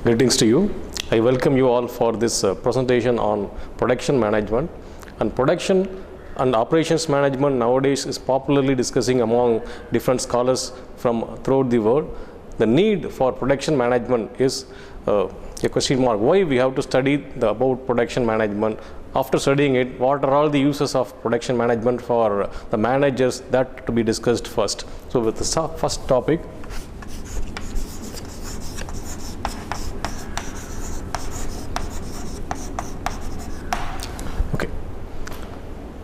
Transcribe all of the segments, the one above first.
Greetings to you. I welcome you all for this presentation on production management. And production and operations management nowadays is popularly discussing among different scholars from throughout the world. The need for production management is a question mark. Why we have to study about production management? After studying it, what are all the uses of production management for the managers? That to be discussed first. So with the first topic,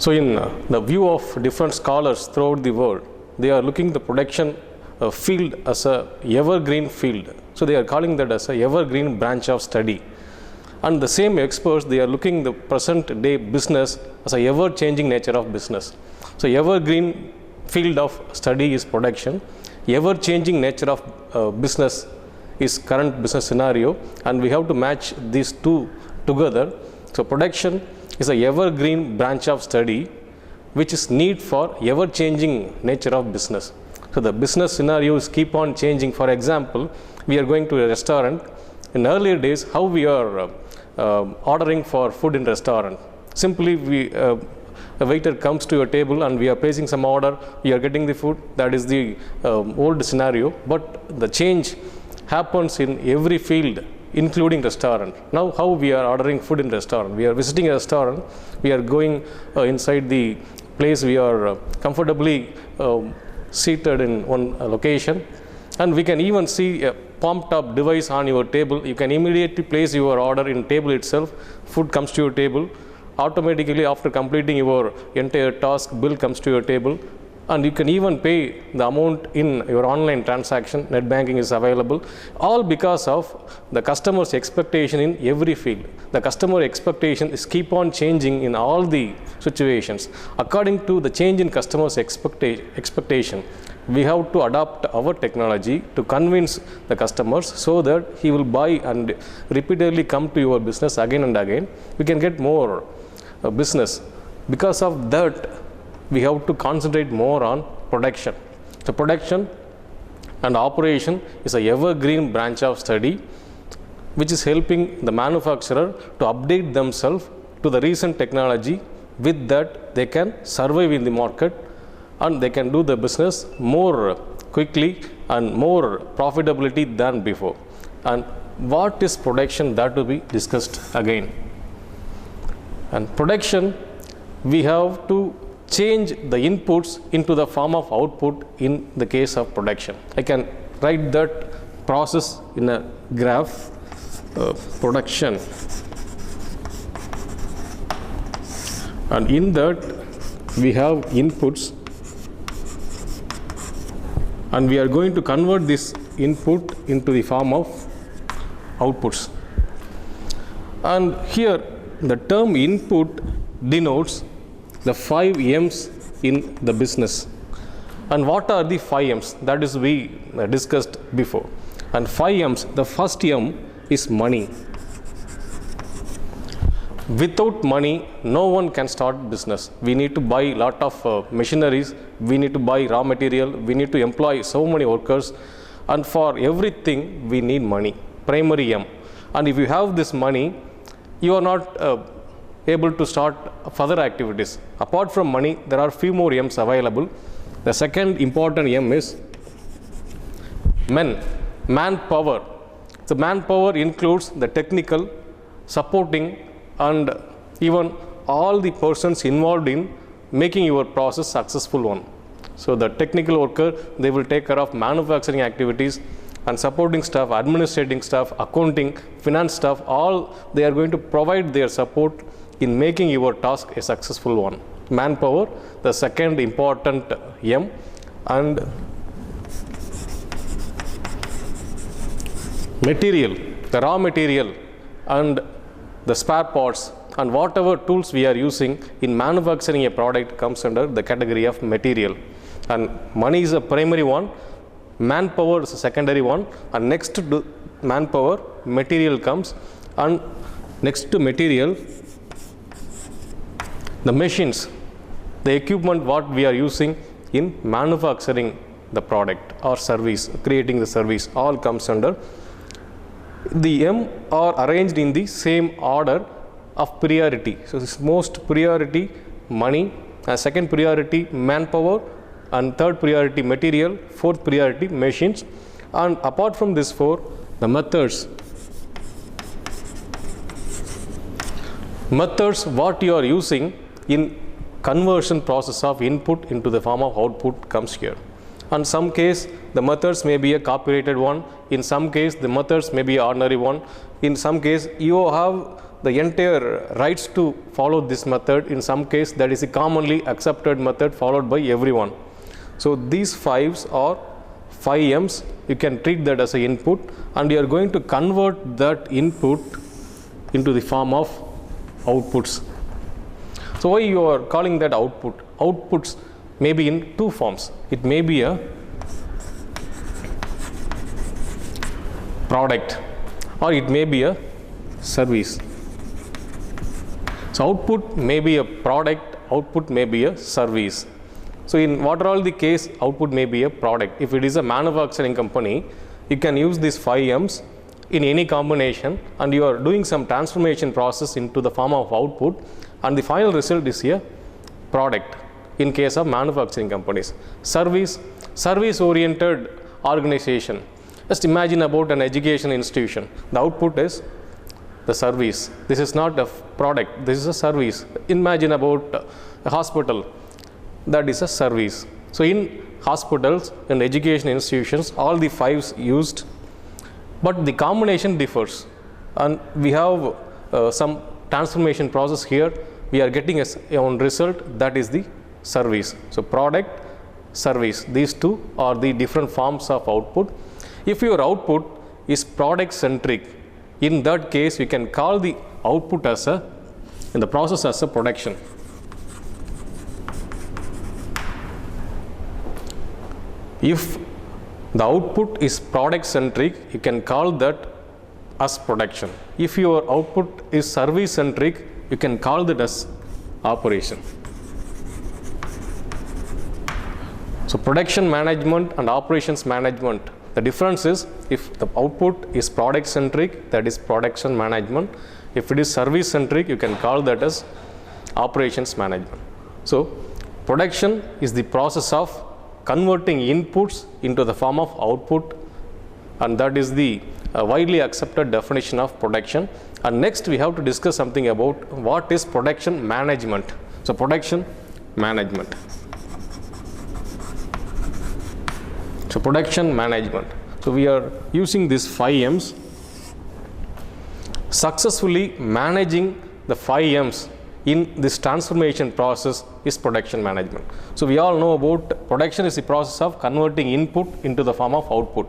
so in the view of different scholars throughout the world, they are looking the production field as a evergreen field. So they are calling that as a evergreen branch of study. And the same experts, they are looking the present day business as a ever changing nature of business. So evergreen field of study is production. Ever changing nature of business is current business scenario, and we have to match these two together. So production is a evergreen branch of study which is need for ever changing nature of business. So the business scenarios keep on changing. For example, we are going to a restaurant. In earlier days, how we are ordering for food in restaurant. Simply a waiter comes to your table and we are placing some order, you are getting the food. That is the old scenario, but the change happens in every field, including restaurant. Now how we are ordering food in restaurant? We are visiting a restaurant, we are going inside the place, we are comfortably seated in one location, and we can even see a pumped up device on your table. You can immediately place your order in table itself, food comes to your table, automatically after completing your entire task, bill comes to your table, and you can even pay the amount in your online transaction. Net banking is available, all because of the customer's expectation in every field. The customer expectation is keep on changing in all the situations. According to the change in customer's expectation, we have to adopt our technology to convince the customers so that he will buy and repeatedly come to your business again and again. We can get more business. Because of that, we have to concentrate more on production. So production and operation is a evergreen branch of study which is helping the manufacturer to update themselves to the recent technology. With that, they can survive in the market and they can do the business more quickly and more profitability than before. And what is production? That will be discussed again. And production, we have to change the inputs into the form of output in the case of production. I can write that process in a graph. Production, and in that we have inputs, and we are going to convert this input into the form of outputs. And here the term input denotes the 5 M's in the business. And what are the 5 M's? That is we discussed before. And 5 M's, the first M is money. Without money, no one can start business. We need to buy a lot of machineries, we need to buy raw material, we need to employ so many workers, and for everything we need money, primary M. And if you have this money, you are not able to start further activities. Apart from money, there are few more M's available. The second important M is manpower. The manpower includes the technical, supporting, and even all the persons involved in making your process successful one. So the technical worker, they will take care of manufacturing activities, and supporting staff, administrating staff, accounting, finance staff, all they are going to provide their support in making your task a successful one. Manpower, the second important M. And material, the raw material and the spare parts and whatever tools we are using in manufacturing a product comes under the category of material. And money is a primary one, manpower is a secondary one, and next to manpower, material comes, and next to material, the machines, the equipment what we are using in manufacturing the product or service, creating the service, all comes under The M are arranged in the same order of priority. So this most priority money, second priority manpower, and third priority material, fourth priority machines. And apart from this four, the methods what you are using in conversion process of input into the form of output comes here. In some case the methods may be a copyrighted one, in some case the methods may be an ordinary one, in some case you have the entire rights to follow this method, in some case that is a commonly accepted method followed by everyone. So these fives are 5 M's, you can treat that as an input, and you are going to convert that input into the form of outputs. So why you are calling that output? Outputs may be in two forms. It may be a product or it may be a service. So output may be a product, output may be a service. So in what are all the case, output may be a product. If it is a manufacturing company, you can use these 5 M's in any combination, and you are doing some transformation process into the form of output, and the final result is a product in case of manufacturing companies. Service oriented organization. Just imagine about an education institution. The output is the service. This is not a product, this is a service. Imagine about a hospital. That is a service. So in hospitals and education institutions, all the fives used, but the combination differs, and we have some transformation process here. We are getting a one result, that is the service. So product, service, these two are the different forms of output. If your output is product centric, in that case we can call the output as in the process as a production. If the output is product centric, you can call that as production. If your output is service centric, you can call that as operation. So production management and operations management, the difference is if the output is product centric, that is production management. If it is service centric, you can call that as operations management. So production is the process of converting inputs into the form of output, and that is the widely accepted definition of production. And next we have to discuss something about what is production management. So production management. So production management. So we are using these 5 M's. Successfully managing the 5 M's in this transformation process is production management. So we all know about production is the process of converting input into the form of output.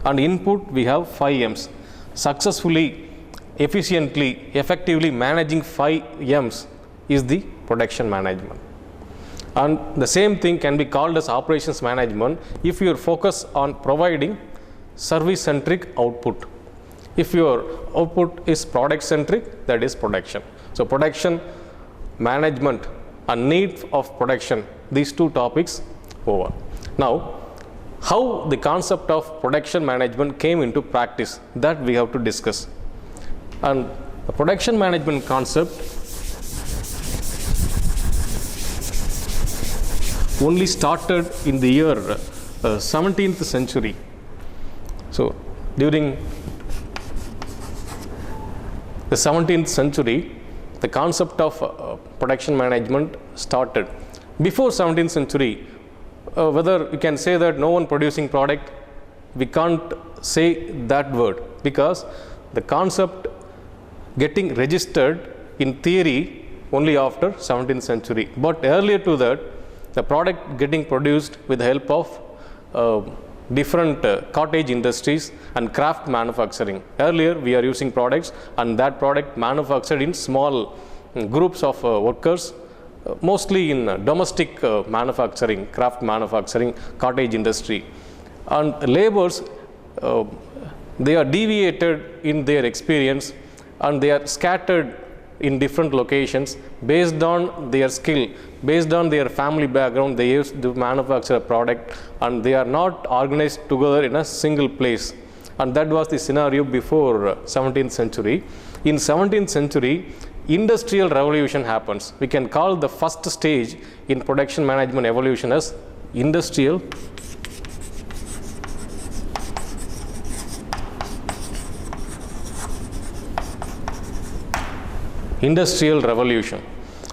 And input we have 5 M's. Successfully, efficiently, effectively managing 5 M's is the production management. And the same thing can be called as operations management if you focus on providing service centric output. If your output is product centric, that is production. So production management and need of production, these two topics over. Now how the concept of production management came into practice, that we have to discuss. And the production management concept only started in the year 17th century. So during the 17th century, the concept of production management started. Before 17th century, whether you can say that no one producing product, we can't say that word, because the concept getting registered in theory only after 17th century. But earlier to that, the product getting produced with the help of different cottage industries and craft manufacturing. Earlier we are using products, and that product manufactured in small groups of workers, mostly in domestic manufacturing, craft manufacturing, cottage industry. And laborers, they are deviated in their experience, and they are scattered in different locations based on their skill, based on their family background. They used to manufacture a product, and they are not organized together in a single place. and that was the scenario before 17th century. In 17th century, industrial revolution happens. We can call the first stage in production management evolution as industrial revolution.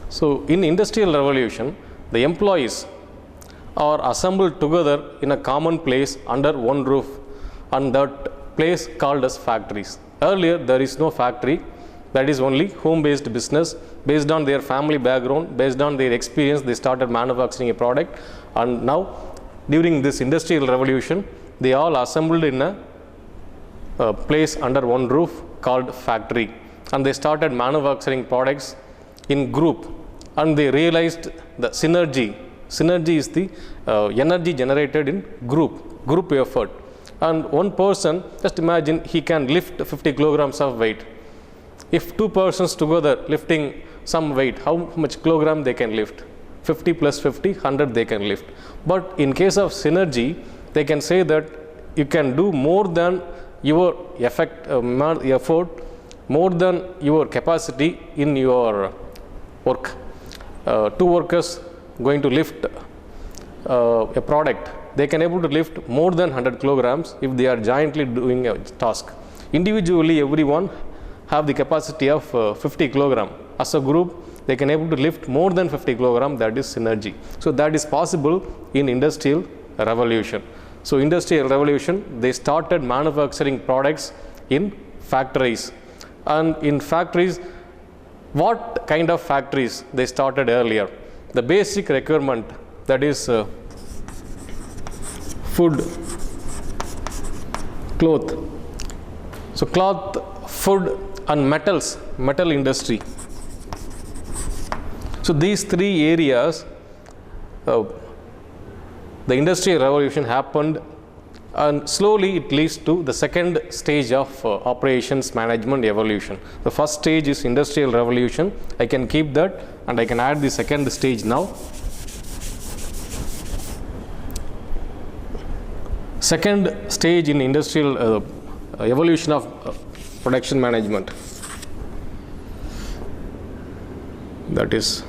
So in industrial revolution, the employees are assembled together in a common place under one roof, and that place called as factories. Earlier there is no factory, that is only home-based business. Based on their family background, based on their experience, they started manufacturing a product, and now during this industrial revolution, they all assembled in a place under one roof called factory, and they started manufacturing products in group, and they realized the synergy. Synergy is the energy generated in group effort. And one person, just imagine, he can lift 50 kilograms of weight. If two persons together lifting some weight, how much kilogram they can lift? 50 plus 50, 100 they can lift. But in case of synergy, they can say that you can do more than your effort, more than your capacity in your work. Two workers going to lift a product, they can able to lift more than 100 kilograms if they are jointly doing a task. Individually, everyone have the capacity of 50 kilogram. As a group, they can able to lift more than 50 kilogram. That is synergy. So that is possible in industrial revolution. So industrial revolution, they started manufacturing products in factories. And in factories, what kind of factories they started earlier? The basic requirement, that is food, cloth. So cloth, food and metal industry. So these three areas, the industrial revolution happened, and slowly it leads to the second stage of operations management evolution. The first stage is industrial revolution. I can keep that, and I can add the second stage now. Second stage in industrial evolution of production management, that is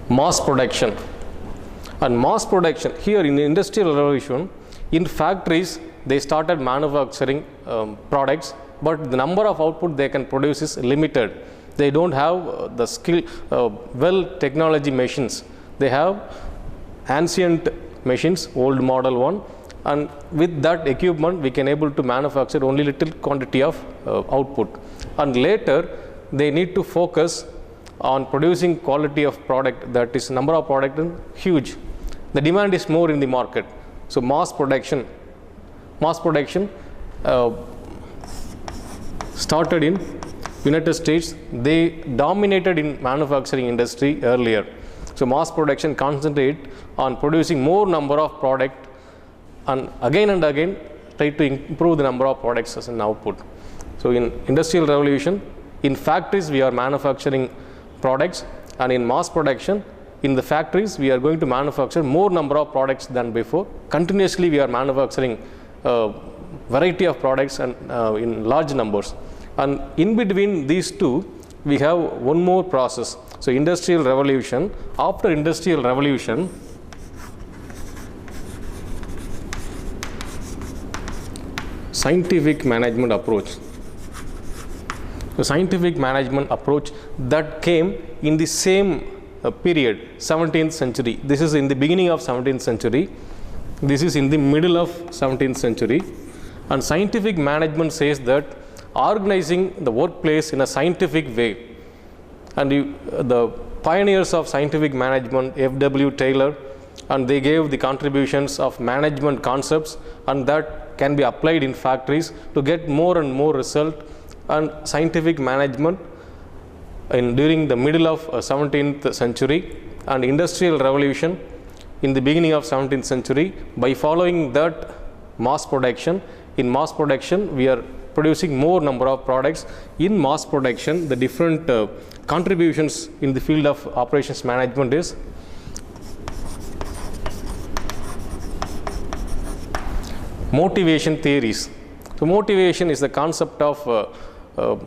mass production. And mass production, here in the industrial revolution, in factories they started manufacturing products, but the number of output they can produce is limited. They don't have the skill, technology machines. They have ancient machines, old model one, and with that equipment we can able to manufacture only little quantity of output. And later they need to focus on producing quality of product, that is number of product is huge. The demand is more in the market. So mass production started in United States. They dominated in manufacturing industry earlier. So mass production concentrate on producing more number of product, and again try to improve the number of products as an output. So in industrial revolution, in factories we are manufacturing products, and in mass production in the factories we are going to manufacture more number of products than before. Continuously we are manufacturing variety of products and in large numbers. And in between these two we have one more process. So industrial revolution, after industrial revolution, scientific management approach. The scientific management approach that came in the same period, 17th century. This is in the beginning of 17th century. This is in the middle of 17th century. And scientific management says that organizing the workplace in a scientific way. And the pioneers of scientific management, F.W. Taylor, and they gave the contributions of management concepts, and that can be applied in factories to get more and more result. And scientific management during the middle of 17th century and industrial revolution in the beginning of 17th century, by following that mass production, in mass production we are producing more number of products. In mass production, the different contributions in the field of operations management is motivation theories. So motivation is the concept of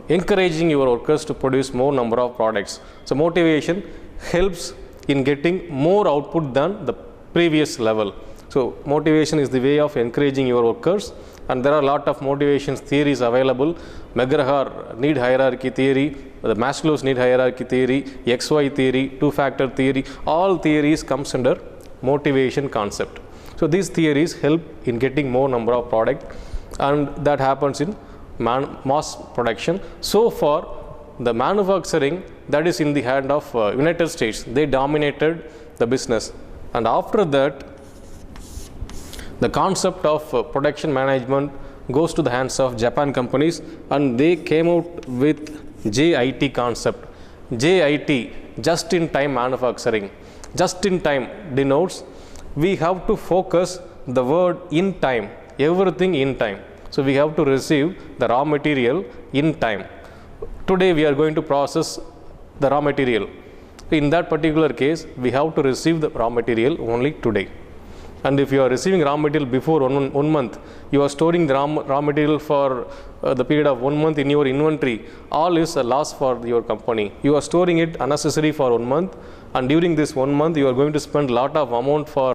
encouraging your workers to produce more number of products. So motivation helps in getting more output than the previous level. So motivation is the way of encouraging your workers, and there are a lot of motivation theories available. McGraw need hierarchy theory, the Maslow's need hierarchy theory, XY theory, two-factor theory, all theories comes under motivation concept. So these theories help in getting more number of product, and that happens in mass production. So far the manufacturing, that is in the hand of United States, they dominated the business, and after that the concept of production management goes to the hands of Japan companies, and they came out with JIT concept. JIT, just in time manufacturing. Just in time denotes we have to focus the word in time, everything in time. So we have to receive the raw material in time. Today we are going to process the raw material. In that particular case, we have to receive the raw material only today. And if you are receiving raw material before one month, you are storing the raw material for the period of 1 month in your inventory, all is a loss for your company. You are storing it unnecessary for 1 month, and during this 1 month you are going to spend lot of amount for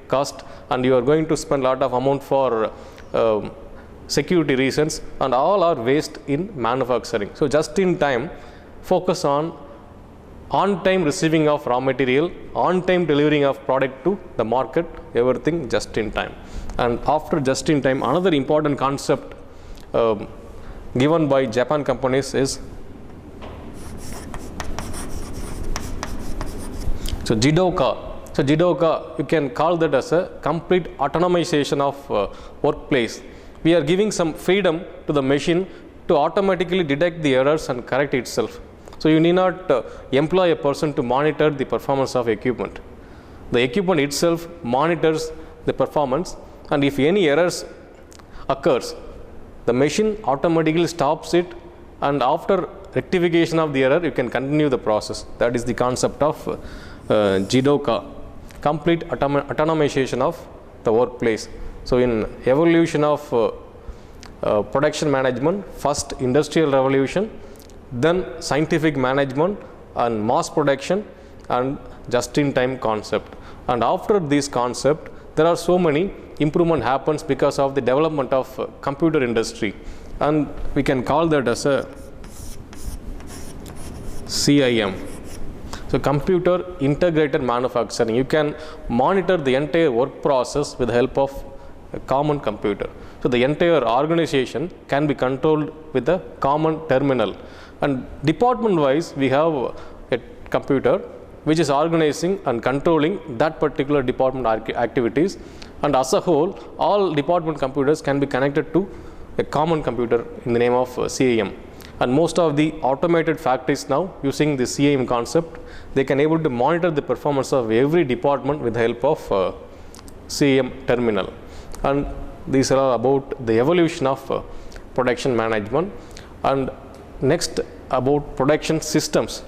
cost, and you are going to spend lot of amount for security reasons, and all are waste in manufacturing. So just in time, focus on time receiving of raw material, on time delivering of product to the market, everything just in time. And after just in time, another important concept given by Japan companies is JIDOKA. So JIDOKA, you can call that as a complete autonomization of workplace. We are giving some freedom to the machine to automatically detect the errors and correct itself. So you need not employ a person to monitor the performance of equipment. The equipment itself monitors the performance, and if any errors occurs, the machine automatically stops it, and after rectification of the error, you can continue the process. That is the concept of JIDOKA, complete autonomization of the workplace. So in evolution of production management, first industrial revolution, then scientific management and mass production and just-in-time concept. And after this concept, there are so many improvement happens because of the development of computer industry, and we can call that as a CIM. So computer integrated manufacturing. You can monitor the entire work process with the help of a common computer. So the entire organization can be controlled with a common terminal. And department wise, we have a computer which is organizing and controlling that particular department activities, and as a whole, all department computers can be connected to a common computer in the name of CIM. And most of the automated factories now using the CIM concept, they can able to monitor the performance of every department with the help of CIM terminal. And these are about the evolution of production management. And next, about production systems.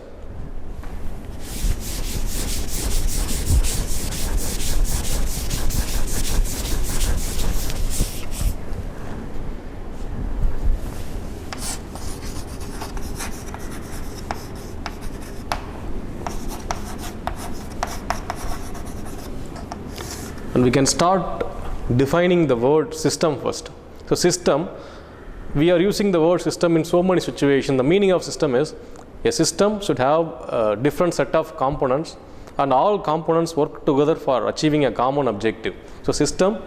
And we can start defining the word system first. So system, we are using the word system in so many situations. The meaning of system is a system should have a different set of components, and all components work together for achieving a common objective. So system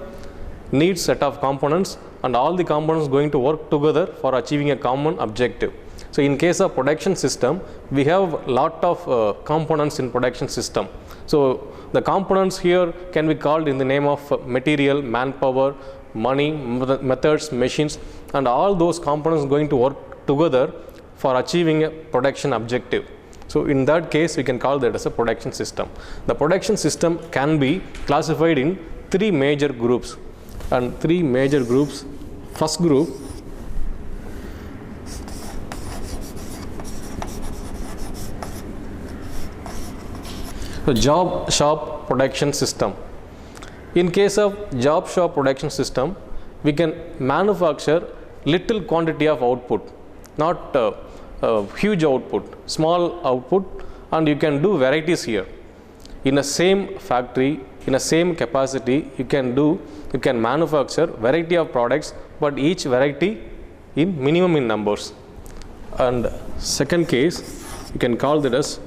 needs set of components, and all the components going to work together for achieving a common objective. So in case of production system, we have lot of components in production system. So the components here can be called in the name of material, manpower, money, methods, machines, and all those components going to work together for achieving a production objective. So in that case, we can call that as a production system. The production system can be classified in three major groups. And three major groups. First group, the job shop production system. In case of job shop production system, we can manufacture little quantity of output, not huge output, small output, and you can do varieties here. In a same factory, in a same capacity, you can manufacture variety of products, but each variety in minimum in numbers. And second case, you can call that as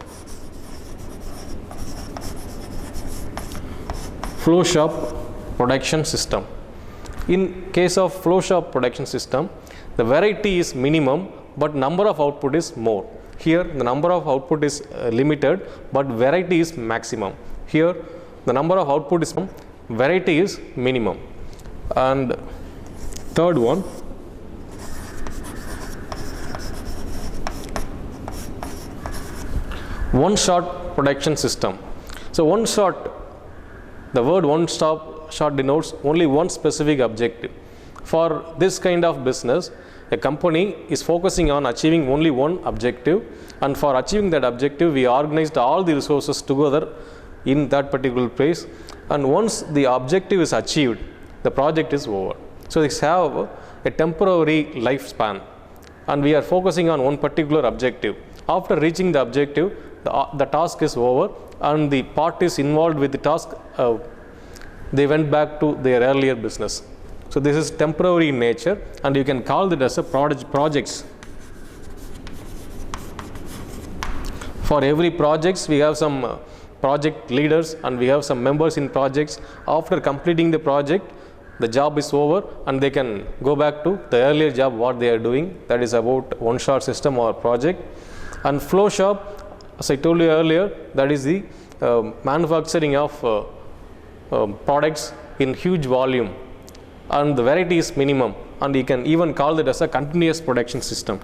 flow shop production system. In case of flow shop production system, the variety is minimum, but number of output is more. Here the number of output is limited, but variety is maximum. Here the number of output is variety is minimum. And third one, one shot production system. So one shot, the word one shot denotes only one specific objective. For this kind of business, a company is focusing on achieving only one objective, and for achieving that objective, we organized all the resources together in that particular place, and once the objective is achieved, the project is over. So they have a temporary lifespan, and we are focusing on one particular objective. After reaching the objective, the task is over, and the parties involved with the task, they went back to their earlier business. So this is temporary in nature, and you can call it as a projects. For every projects, we have some project leaders and we have some members in projects. After completing the project, the job is over, and they can go back to the earlier job what they are doing. That is about one shot system or project. And flow shop, as I told you earlier, that is the manufacturing of products in huge volume, and the variety is minimum, and you can even call it as a continuous production system.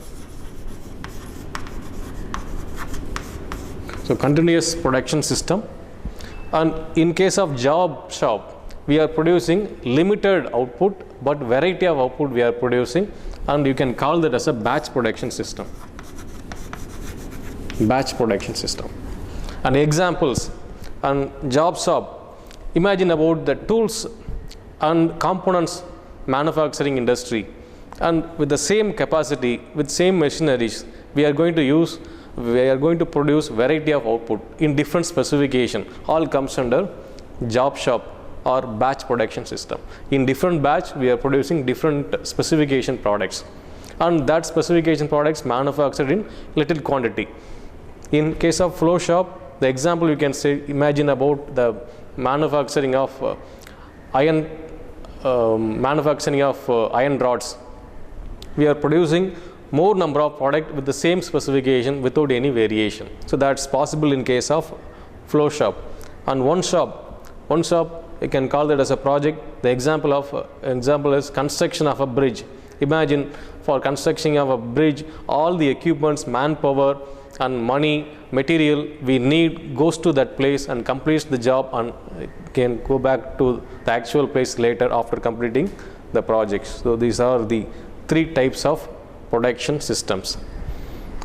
So continuous production system. And in case of job shop, we are producing limited output, but variety of output we are producing, and you can call that as a batch production system. Batch production system. And examples and job shop, imagine about the tools and components manufacturing industry, and with the same capacity, with same machineries, we are going to produce variety of output in different specification. All comes under job shop or batch production system. In different batch, we are producing different specification products, and that specification products manufactured in little quantity. In case of flow shop, the example you can say, imagine about the manufacturing of iron rods. We are producing more number of product with the same specification without any variation. So that's possible in case of flow shop. And one shop, you can call that as a project. The example is construction of a bridge. Imagine for construction of a bridge, all the equipments, manpower and money, material we need goes to that place and completes the job, and can go back to the actual place later after completing the projects. So these are the three types of production systems.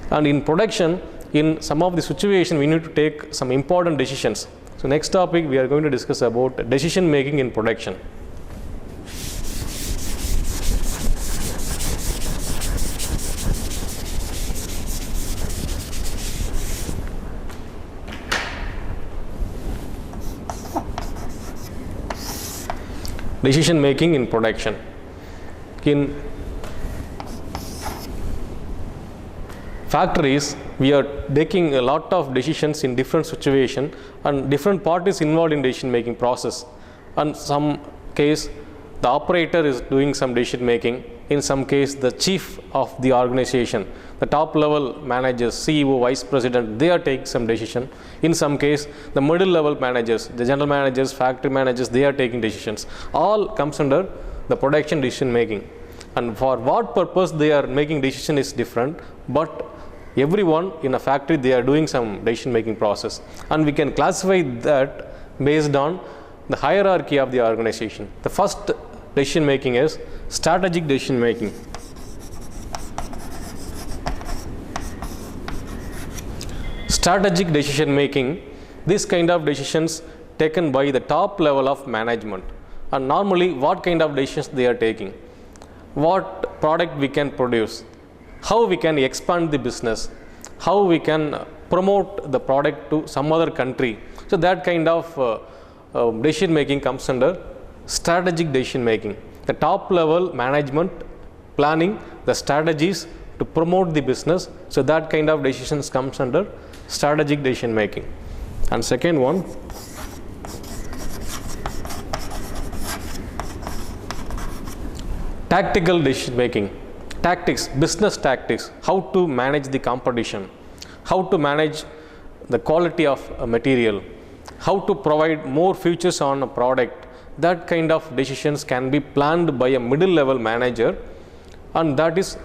And in production, in some of the situation, we need to take some important decisions. So next topic, we are going to discuss about decision making in production. Decision making in production. In factories, we are taking a lot of decisions in different situations, and different parties involved in decision making process. And some case, the operator is doing some decision making. In some case, the chief of the organization, the top level managers, CEO, vice president, they are taking some decision. In some case, the middle level managers, the general managers, factory managers, they are taking decisions. All comes under the production decision making. And for what purpose they are making decision is different, but everyone in a factory, they are doing some decision making process. And we can classify that based on the hierarchy of the organization. The first decision making is strategic decision making. Strategic decision making, this kind of decisions taken by the top level of management. And normally what kind of decisions they are taking? What product we can produce? How we can expand the business? How we can promote the product to some other country? So that kind of decision making comes under strategic decision making. The top level management planning the strategies to promote the business. So that kind of decisions comes under strategic decision making. And second one, tactical decision making. Tactics, business tactics, how to manage the competition, how to manage the quality of a material, how to provide more features on a product. That kind of decisions can be planned by a middle level manager, and that is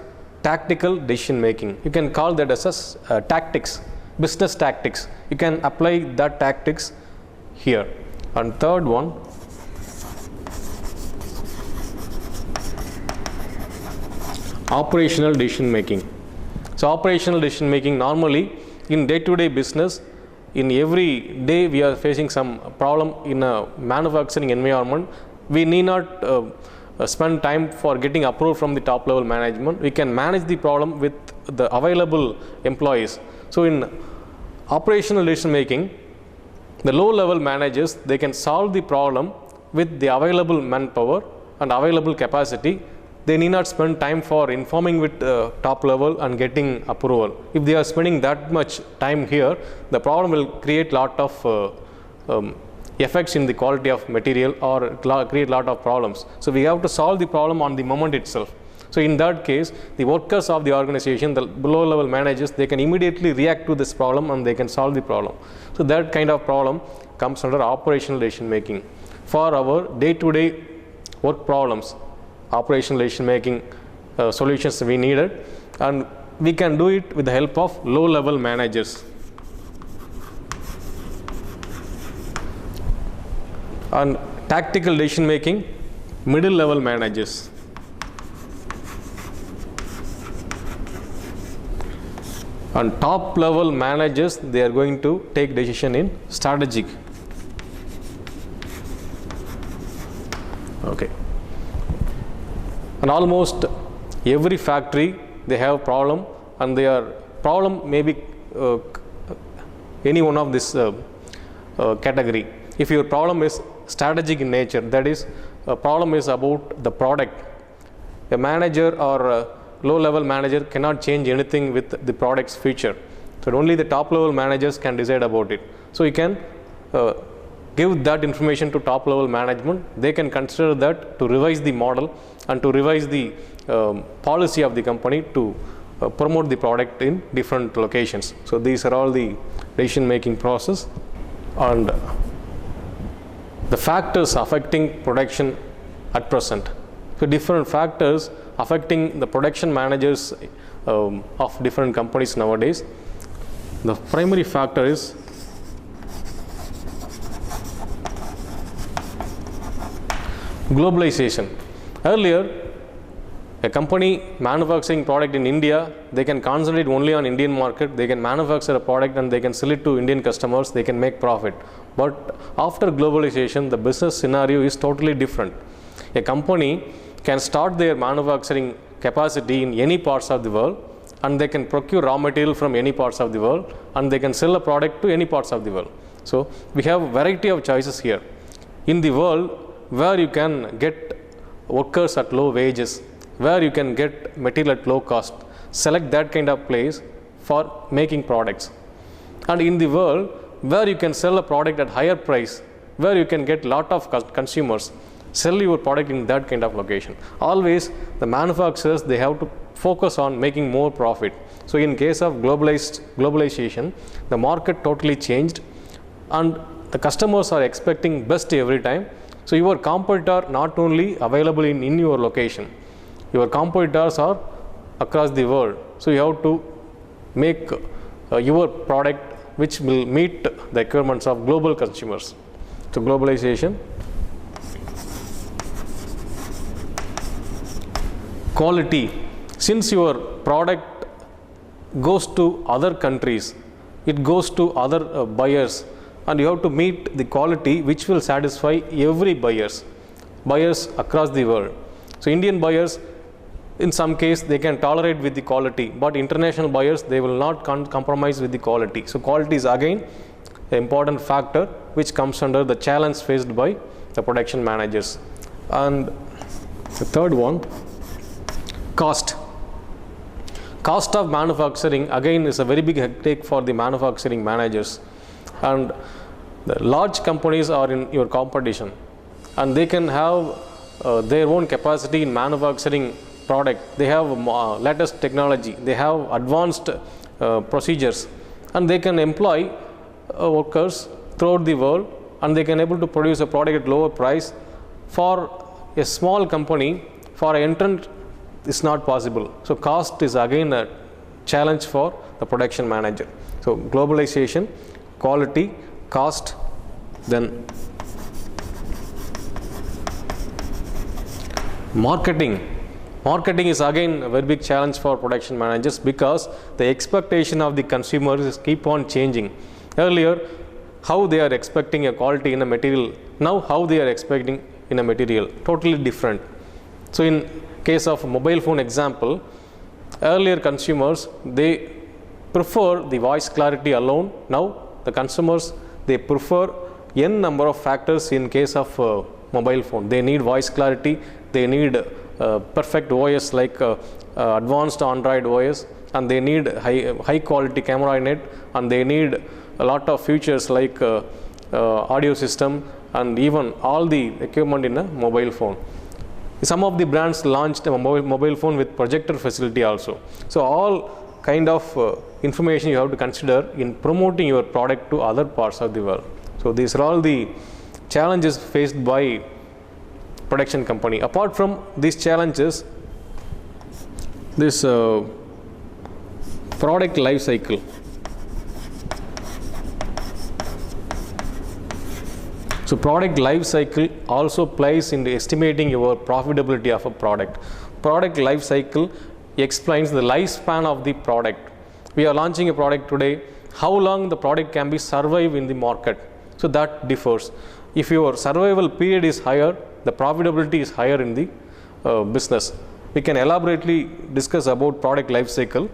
tactical decision making. You can call that as a tactics, business tactics. You can apply that tactics here. And third one, operational decision making. So operational decision making, normally in day-to-day business, in every day we are facing some problem in a manufacturing environment. We need not spend time for getting approval from the top level management. We can manage the problem with the available employees. So in operational decision making, the low level managers, they can solve the problem with the available manpower and available capacity. They need not spend time for informing with top level and getting approval. If they are spending that much time here, the problem will create lot of effects in the quality of material or create lot of problems. So we have to solve the problem on the moment itself. So in that case, the workers of the organization, the below level managers, they can immediately react to this problem and they can solve the problem. So that kind of problem comes under operational decision making. For our day-to-day work problems, operational decision making solutions we needed, and we can do it with the help of low level managers. And tactical decision making, middle level managers. And top level managers, they are going to take decision in strategic. Okay. And almost every factory, they have problem, and their problem may be any one of this category. If your problem is strategic in nature, that is, a problem is about the product, a manager or a low level manager cannot change anything with the product's feature. So only the top level managers can decide about it. So you can give that information to top level management. They can consider that to revise the model and to revise the policy of the company to promote the product in different locations. So these are all the decision making process. And the factors affecting production at present. So different factors affecting the production managers of different companies nowadays. The primary factor is globalization. Earlier, a company manufacturing product in India, they can concentrate only on Indian market. They can manufacture a product and they can sell it to Indian customers. They can make profit. But after globalization, the business scenario is totally different. A company can start their manufacturing capacity in any parts of the world, and they can procure raw material from any parts of the world, and they can sell a product to any parts of the world. So we have a variety of choices here. In the world where you can get workers at low wages, where you can get material at low cost, select that kind of place for making products. And in the world where you can sell a product at higher price, where you can get lot of consumers, sell your product in that kind of location. Always the manufacturers, they have to focus on making more profit. So in case of globalization, the market totally changed and the customers are expecting best every time. So your competitor not only available in your location, your competitors are across the world. So you have to make your product which will meet the requirements of global consumers. So globalization. Quality. Since your product goes to other countries, it goes to other buyers, and you have to meet the quality which will satisfy every buyers across the world. So Indian buyers, in some case they can tolerate with the quality, but international buyers, they will not compromise with the quality. So quality is again an important factor which comes under the challenge faced by the production managers. And the third one, cost. Cost of manufacturing again is a very big headache for the manufacturing managers, and the large companies are in your competition, and they can have their own capacity in manufacturing product. They have latest technology, they have advanced procedures, and they can employ workers throughout the world, and they can able to produce a product at lower price. For a small company, for an entrant, it's not possible. So cost is again a challenge for the production manager. So globalization, quality, cost, then marketing. Marketing is again a very big challenge for production managers, because the expectation of the consumers keep on changing. Earlier, how they are expecting a quality in a material, now how they are expecting in a material, totally different. So in case of mobile phone example, earlier consumers, they prefer the voice clarity alone. Now the consumers, they prefer n number of factors in case of mobile phone. They need voice clarity, they need perfect OS like advanced Android OS, and they need high quality camera in it, and they need a lot of features like audio system, and even all the equipment in a mobile phone. Some of the brands launched a mobile phone with projector facility also. So all kind of information you have to consider in promoting your product to other parts of the world. So these are all the challenges faced by production company. Apart from these challenges, this product life cycle. So product life cycle also plays in estimating your profitability of a product. Product life cycle explains the lifespan of the product. We are launching a product today, how long the product can be survive in the market. So that differs. If your survival period is higher, the profitability is higher in the business. We can elaborately discuss about product life cycle.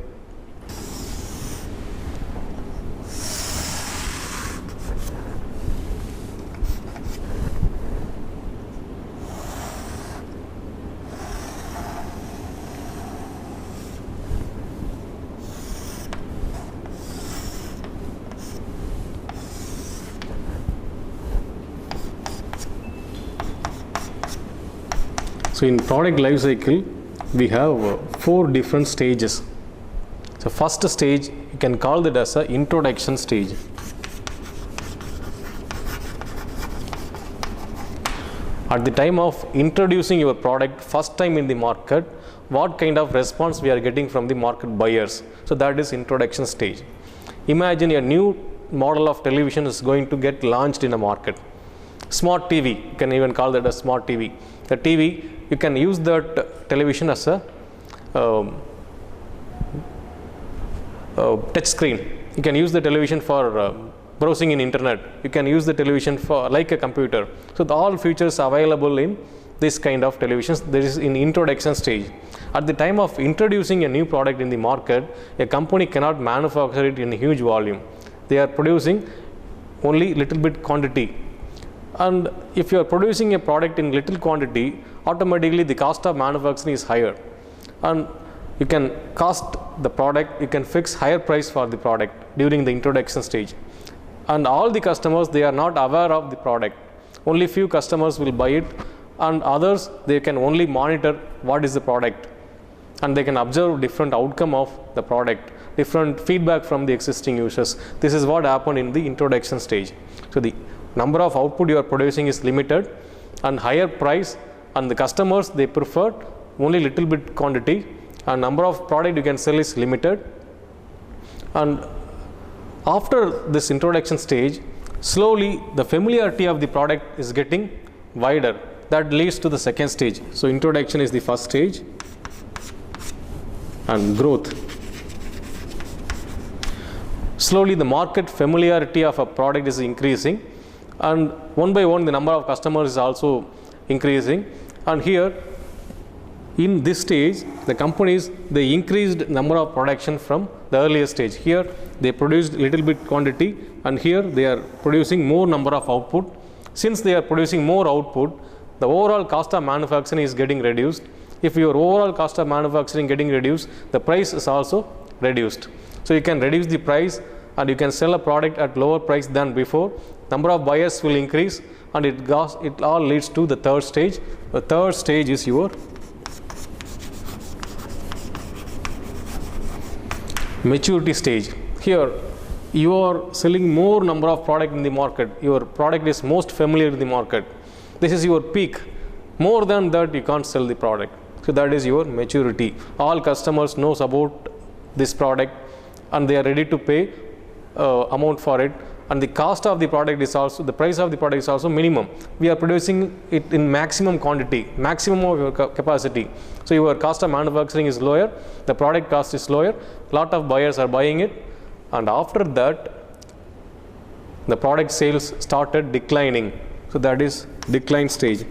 So in product life cycle, we have 4 different stages. So first stage, you can call that as a introduction stage. At the time of introducing your product first time in the market, what kind of response we are getting from the market buyers. So that is introduction stage. Imagine a new model of television is going to get launched in a market. Smart TV, you can even call that a smart TV. The TV, you can use that television as a touch screen. You can use the television for browsing in internet. You can use the television for like a computer. So all features available in this kind of televisions. This is in introduction stage. At the time of introducing a new product in the market, a company cannot manufacture it in a huge volume. They are producing only little bit quantity. And if you are producing a product in little quantity, automatically the cost of manufacturing is higher. And you can cost the product, you can fix higher price for the product during the introduction stage. And all the customers, they are not aware of the product. Only few customers will buy it, and others, they can only monitor what is the product. And they can observe different outcome of the product, different feedback from the existing users. This is what happened in the introduction stage. So the number of output you are producing is limited, and higher price, and the customers, they prefer only little bit quantity, and number of product you can sell is limited. And after this introduction stage, slowly the familiarity of the product is getting wider. That leads to the second stage. So introduction is the first stage, and growth. slowly the market familiarity of a product is increasing, and one by one the number of customers is also increasing. And here in this stage the companies, they increased number of production from the earlier stage. Here they produced little bit quantity, and here they are producing more number of output. Since they are producing more output, the overall cost of manufacturing is getting reduced. If your overall cost of manufacturing getting reduced, the price is also reduced. So you can reduce the price and you can sell a product at lower price than before. Number of buyers will increase, and it all leads to the third stage. The third stage is your maturity stage. Here you are selling more number of product in the market. Your product is most familiar in the market. This is your peak. More than that you can't sell the product. So that is your maturity. All customers knows about this product and they are ready to pay amount for it, and the cost of the product is also, the price of the product is also minimum. We are producing it in maximum quantity, maximum of your capacity. So your cost of manufacturing is lower, the product cost is lower, lot of buyers are buying it, and after that the product sales started declining. So that is decline stage.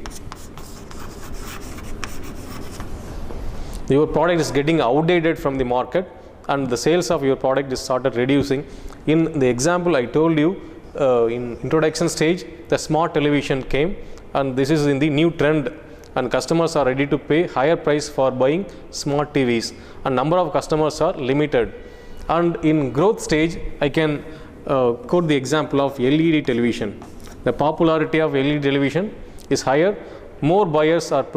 Your product is getting outdated from the market and the sales of your product is started reducing. In the example I told you in introduction stage, the smart television came, and this is in the new trend, and customers are ready to pay higher price for buying smart TVs, and number of customers are limited. And in growth stage, I can quote the example of LED television. The popularity of LED television is higher, more buyers are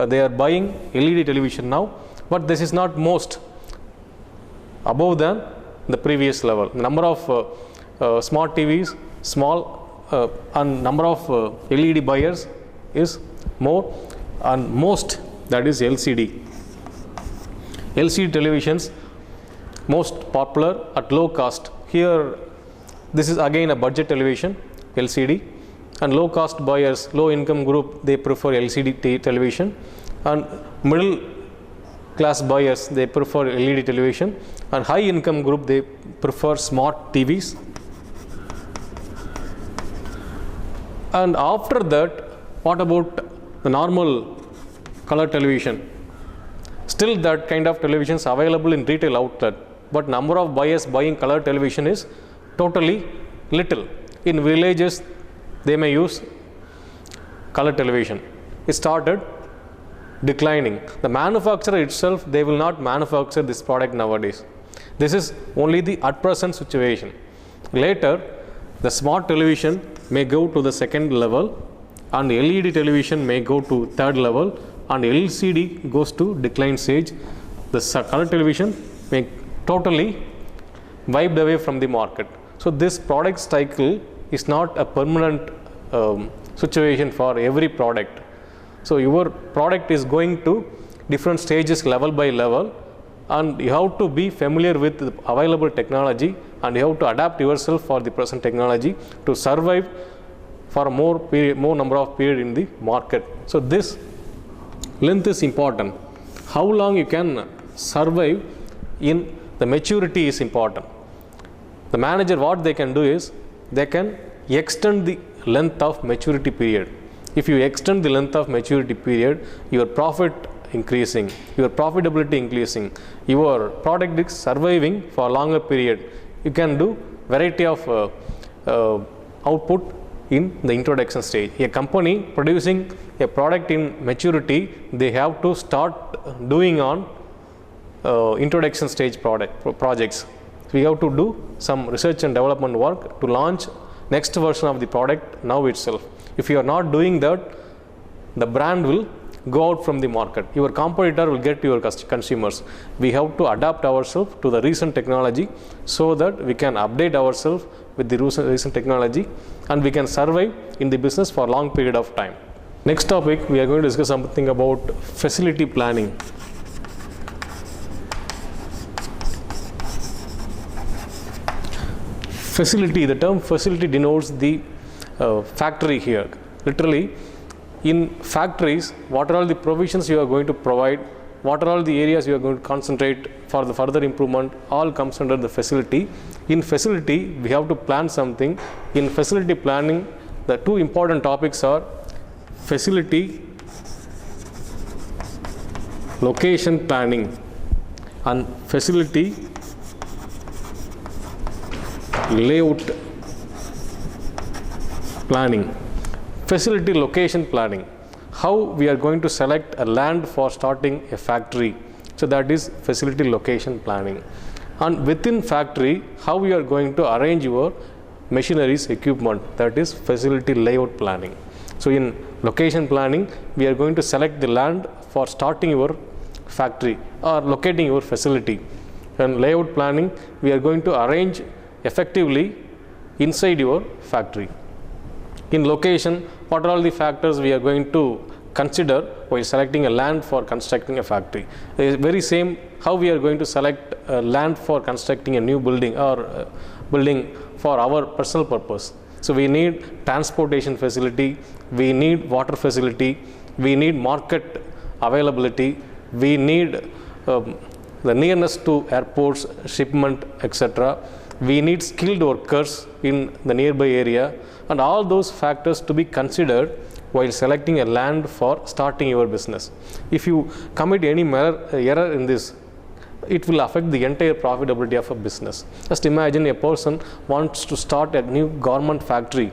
they are buying LED television now, but this is not most above than the previous level. Number of smart TVs small, and number of LED buyers is more, and most, that is LCD. LCD televisions most popular at low cost. Here this is again a budget television, LCD, and low cost buyers, low income group, they prefer LCD television, and middle class buyers, they prefer LED television, and high income group, they prefer smart TVs. And after that, what about the normal color television? Still that kind of television is available in retail outlet, but number of buyers buying color television is totally little. In villages they may use color television. It started declining. The manufacturer itself, they will not manufacture this product nowadays. This is only the at present situation. Later the smart television may go to the second level, and LED television may go to third level, and LCD goes to decline stage. The color television may totally wiped away from the market. So this product cycle is not a permanent situation for every product. So your product is going to different stages level by level, and you have to be familiar with the available technology, and you have to adapt yourself for the present technology to survive for more number of period in the market. So this length is important. How long you can survive in the maturity is important. The manager, what they can do is they can extend the length of maturity period. If you extend the length of maturity period, your profit increasing, your profitability increasing, your product is surviving for a longer period. You can do variety of output in the introduction stage. A company producing a product in maturity, they have to start doing on introduction stage projects. We have to do some research and development work to launch next version of the product now itself. If you are not doing that, the brand will go out from the market. Your competitor will get your consumers. We have to adapt ourselves to the recent technology so that we can update ourselves with the recent technology, and we can survive in the business for a long period of time. Next topic, we are going to discuss something about facility planning. Facility, the term facility denotes the factory here. Literally, in factories, what are all the provisions you are going to provide what are all the areas you are going to concentrate for the further improvement, all comes under the facility. In facility, we have to plan something. In facility planning, the two important topics are facility location planning and facility layout planning. Facility location planning, how we are going to select a land for starting a factory, so that is facility location planning. And within factory, how we are going to arrange your machineries, equipment, that is facility layout planning. So in location planning, we are going to select the land for starting your factory or locating your facility. And layout planning, we are going to arrange effectively inside your factory. In location, what are all the factors we are going to consider while selecting a land for constructing a factory? Very same how we are going to select a land for constructing a new building or building for our personal purpose. So we need transportation facility, we need water facility, we need market availability, we need the nearness to airports, shipment, etc. We need skilled workers in the nearby area, and all those factors to be considered while selecting a land for starting your business. If you commit any error in this, it will affect the entire profitability of a business. Just imagine a person wants to start a new garment factory.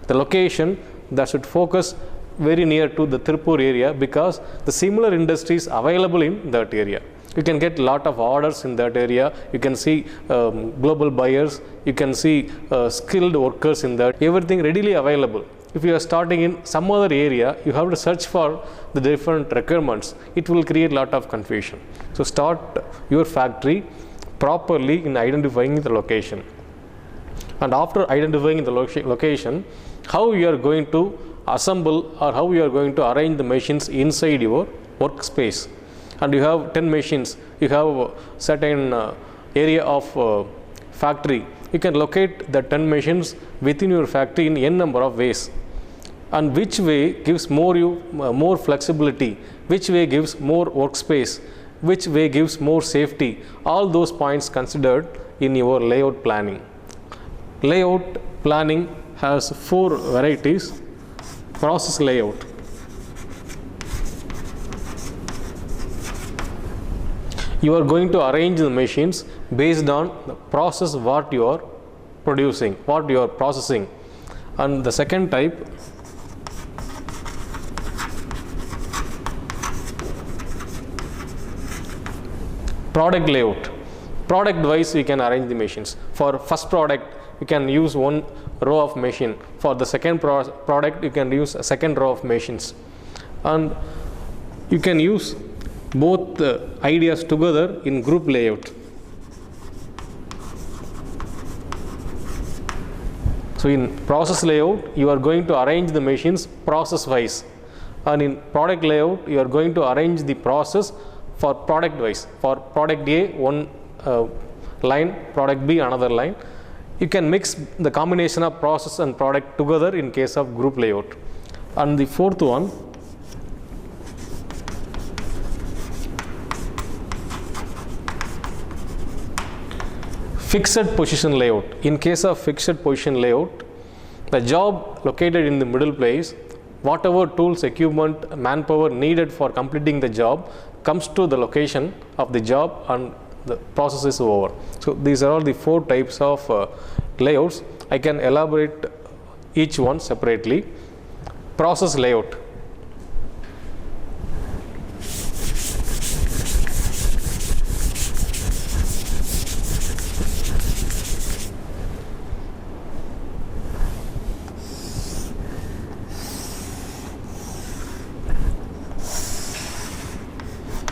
The location that should focus very near to the Tirupur area, because the similar industries available in that area. You can get lot of orders in that area. You can see global buyers. You can see skilled workers in that. Everything readily available. If you are starting in some other area, you have to search for the different requirements. It will create lot of confusion. So start your factory properly in identifying the location. And after identifying the location, how you are going to assemble or how you are going to arrange the machines inside your workspace. And you have 10 machines, you have certain area of factory. You can locate the 10 machines within your factory in n number of ways. And which way gives more flexibility, which way gives more workspace, which way gives more safety, all those points considered in your layout planning. Layout planning has 4 varieties. Process layout. You are going to arrange the machines based on the process what you are producing, what you are processing. And the second type, product layout. Product wise we can arrange the machines. For first product you can use one row of machine. For the second product you can use a second row of machines. And you can use both the ideas together in group layout. So in process layout, you are going to arrange the machines process wise, and in product layout, you are going to arrange the process for product wise. For product A, one line, product B, another line. You can mix the combination of process and product together in case of group layout. And the fourth one, fixed position layout. In case of fixed position layout, the job located in the middle place, whatever tools, equipment, manpower needed for completing the job comes to the location of the job and the process is over. So these are all the 4 types of layouts. I can elaborate each one separately. Process layout.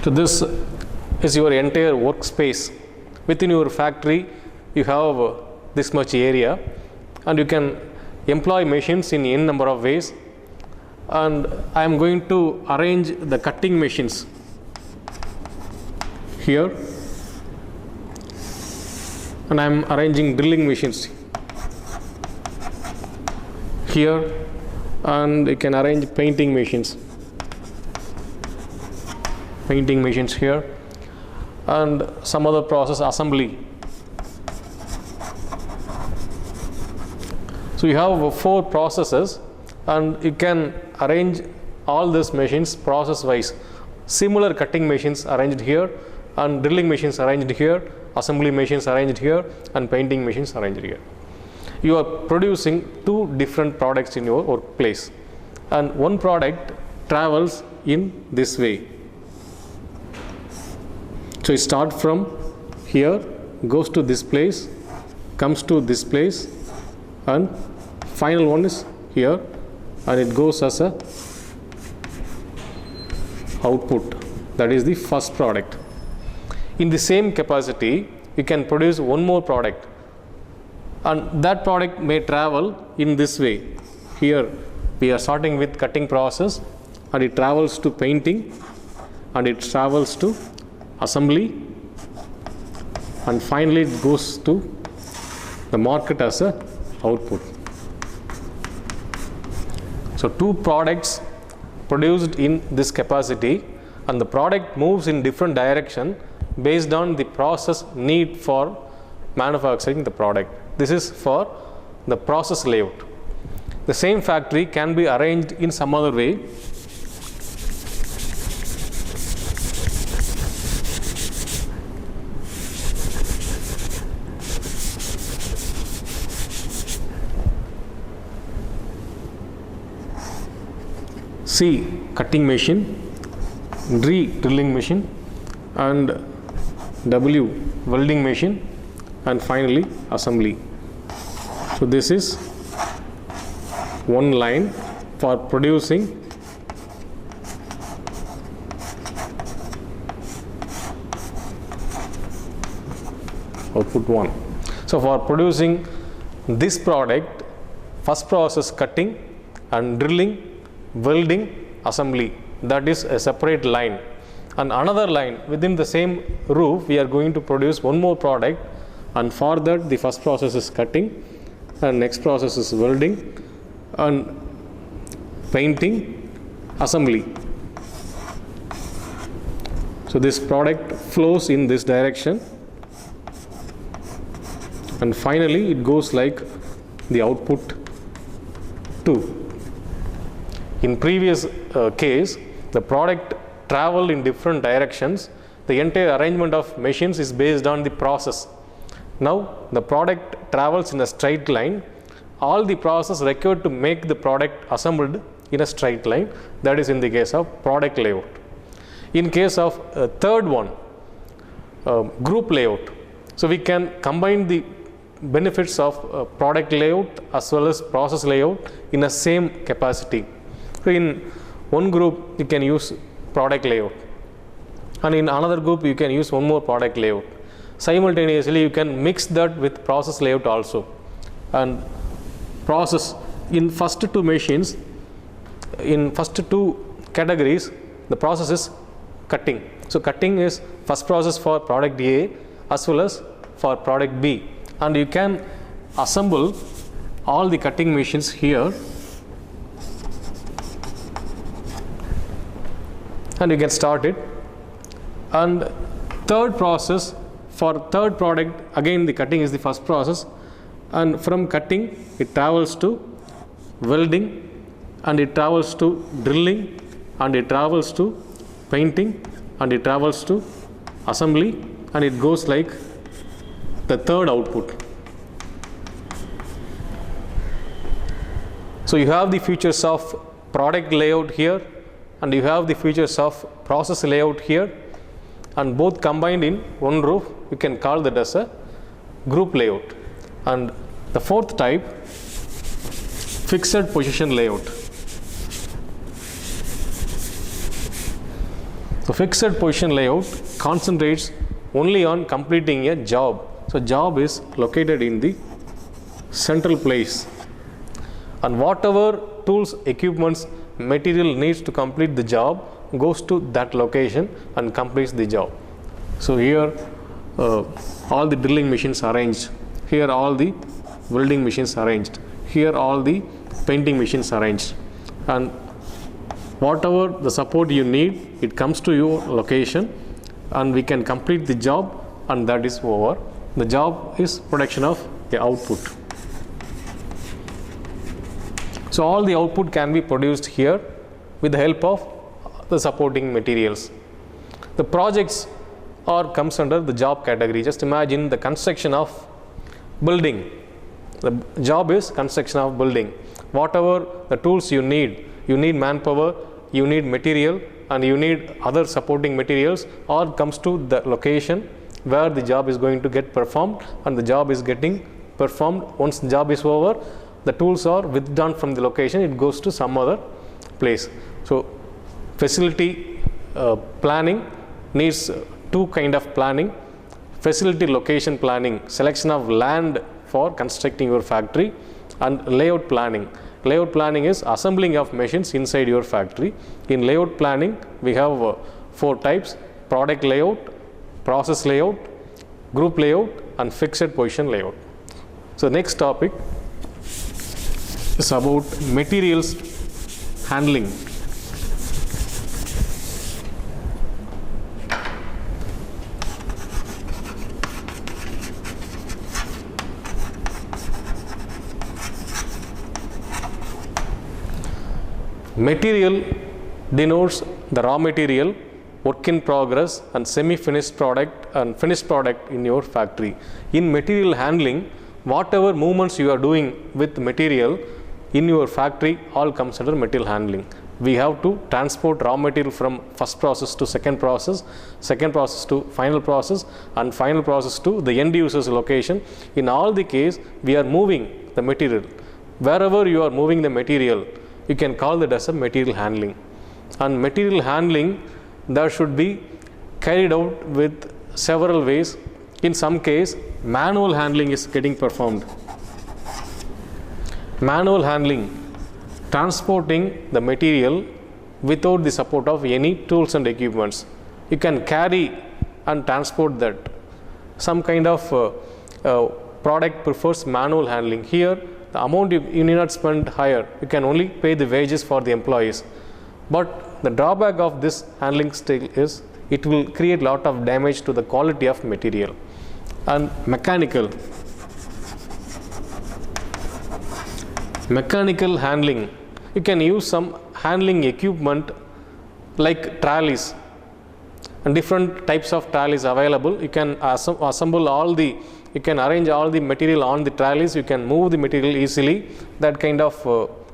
So this is your entire workspace. Within your factory, you have this much area, and you can employ machines in n number of ways. And I am going to arrange the cutting machines here, and I am arranging drilling machines here, and you can arrange painting machines painting machines here, and some other process assembly. So you have 4 processes, and you can arrange all these machines process wise. Similar cutting machines arranged here, and drilling machines arranged here, assembly machines arranged here, and painting machines arranged here. You are producing 2 different products in your workplace, and one product travels in this way. So you start from here, goes to this place, comes to this place, and final one is here, and it goes as a output. That is the first product. In the same capacity, you can produce one more product, and that product may travel in this way. Here we are starting with cutting process, and it travels to painting, and it travels to assembly, and finally it goes to the market as a output. So 2 products produced in this capacity, and the product moves in different direction based on the process need for manufacturing the product. This is for the process layout. The same factory can be arranged in some other way. C, cutting machine, D, drilling machine, and W, welding machine, and finally assembly. So this is one line for producing output 1. So for producing this product, first process cutting and drilling, welding, assembly, that is a separate line. And another line within the same roof, we are going to produce one more product, and for that the first process is cutting, and next process is welding, and painting, assembly. So this product flows in this direction, and finally it goes like the output 2. In previous case, the product traveled in different directions. The entire arrangement of machines is based on the process. Now the product travels in a straight line. All the process required to make the product assembled in a straight line. That is in the case of product layout. In case of third one, group layout. So we can combine the benefits of product layout as well as process layout in a same capacity. So in one group you can use product layout, and in another group you can use one more product layout. Simultaneously you can mix that with process layout also. And process in first 2 machines, in first 2 categories, the process is cutting. So cutting is first process for product A as well as for product B, and you can assemble all the cutting machines here, and you can start it. And third process, for third product, again the cutting is the first process, and from cutting it travels to welding, and it travels to drilling, and it travels to painting, and it travels to assembly, and it goes like the third output. So you have the features of product layout here, and you have the features of process layout here, and both combined in one roof. You can call that as a group layout. And the fourth type, fixed position layout. The fixed position layout concentrates only on completing a job. So job is located in the central place, and whatever tools, equipments, material needs to complete the job goes to that location and completes the job. So here all the drilling machines arranged, here all the welding machines arranged, here all the painting machines arranged, and Whatever the support you need, it comes to your location and we can complete the job, and that is over. The job is production of the output. So all the output can be produced here with the help of the supporting materials. The projects comes under the job category. Just imagine the construction of building. The job is construction of building. Whatever the tools you need manpower, you need material, and you need other supporting materials, all comes to the location where the job is going to get performed, and the job is getting performed. Once the job is over, the tools are withdrawn from the location, it goes to some other place. So facility planning needs two kind of planning: facility location planning, selection of land for constructing your factory, and layout planning. Layout planning is assembling of machines inside your factory. In layout planning, we have 4 types: product layout, process layout, group layout, and fixed position layout. So next topic is about materials handling. Material denotes the raw material, work in progress, and semi-finished product and finished product in your factory. In material handling, whatever movements you are doing with material in your factory all comes under material handling. We have to transport raw material from first process to second process to final process, and final process to the end user's location. In all the case, we are moving the material. Wherever you are moving the material, you can call that as a material handling. And material handling, that should be carried out with several ways. In some case, manual handling is getting performed. Manual handling, transporting the material without the support of any tools and equipments. You can carry and transport that. Some kind of product prefers manual handling. Here, the amount you need not spend higher, you can only pay the wages for the employees. But the drawback of this handling style is it will create lot of damage to the quality of material. And mechanical handling, you can use some handling equipment like trolleys, and different types of trolleys available. You can assemble all the, you can arrange all the material on the trolleys, you can move the material easily. That kind of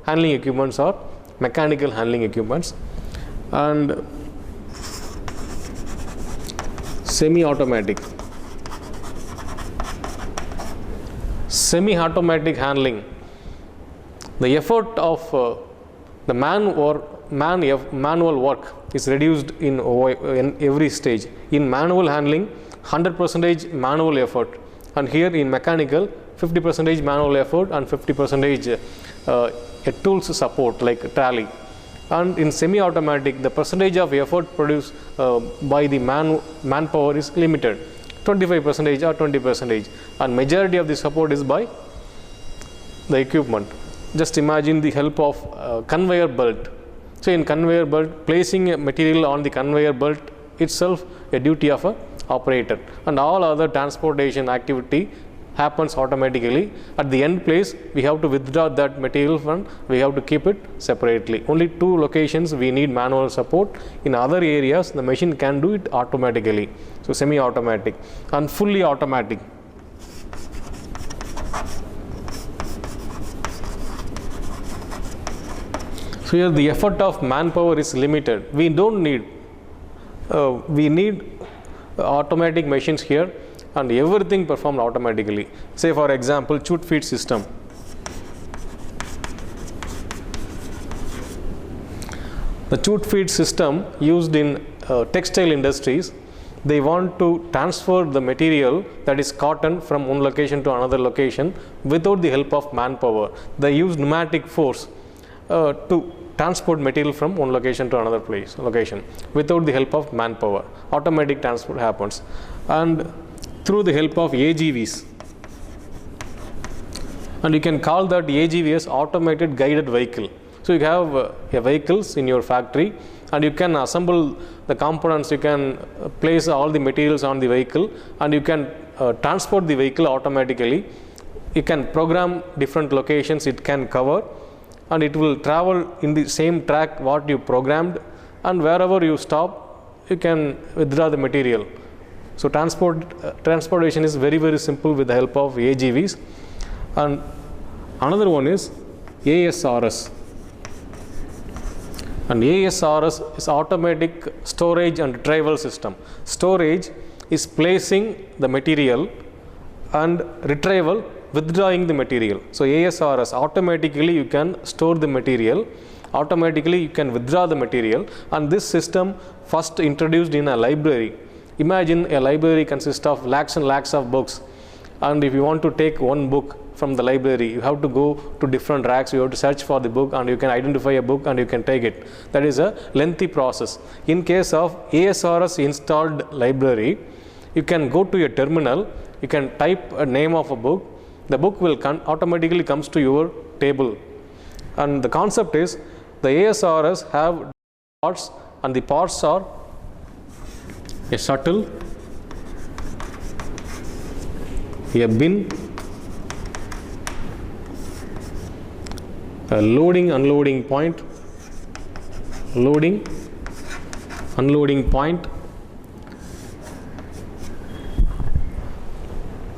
handling equipments are mechanical handling equipments. And semi-automatic handling, the effort of the manual work is reduced in every stage. In manual handling, 100% manual effort, and here in mechanical, 50% manual effort and 50% tools support like trolley. And in semi-automatic, the percentage of effort produced by the manpower is limited, 25% or 20%, and majority of the support is by the equipment. Just imagine the help of conveyor belt. So in conveyor belt, placing a material on the conveyor belt itself a duty of a operator, and all other transportation activity happens automatically. At the end place, we have to withdraw that material from, we have to keep it separately. Only 2 locations we need manual support. In other areas, the machine can do it automatically. So semi-automatic. And fully automatic, so here the effort of manpower is limited. We don't need, we need automatic machines here, and everything performed automatically. Say for example, chute feed system. The chute feed system used in textile industries, they want to transfer the material, that is cotton, from one location to another location without the help of manpower. They use pneumatic force to transport material from one location to another location without the help of manpower. Automatic transport happens, and through the help of AGVs. And you can call that AGV as automated guided vehicle. So you have a vehicles in your factory, and you can assemble the components, you can place all the materials on the vehicle, and you can transport the vehicle automatically. You can program different locations it can cover, and it will travel in the same track what you programmed, and wherever you stop, you can withdraw the material. So transportation is very, very simple with the help of AGVs. And another one is ASRS. And ASRS is automatic storage and retrieval system. Storage is placing the material, and retrieval withdrawing the material. So ASRS, automatically you can store the material, automatically you can withdraw the material, and this system first introduced in a library. Imagine a library consists of lakhs and lakhs of books, and if you want to take one book from the library, you have to go to different racks, you have to search for the book, and you can identify a book and you can take it. That is a lengthy process. In case of ASRS installed library, you can go to your terminal, you can type a name of a book, the book will automatically comes to your table. And the concept is the ASRS have parts, and the parts are a shuttle, a bin, a loading unloading point, loading unloading point,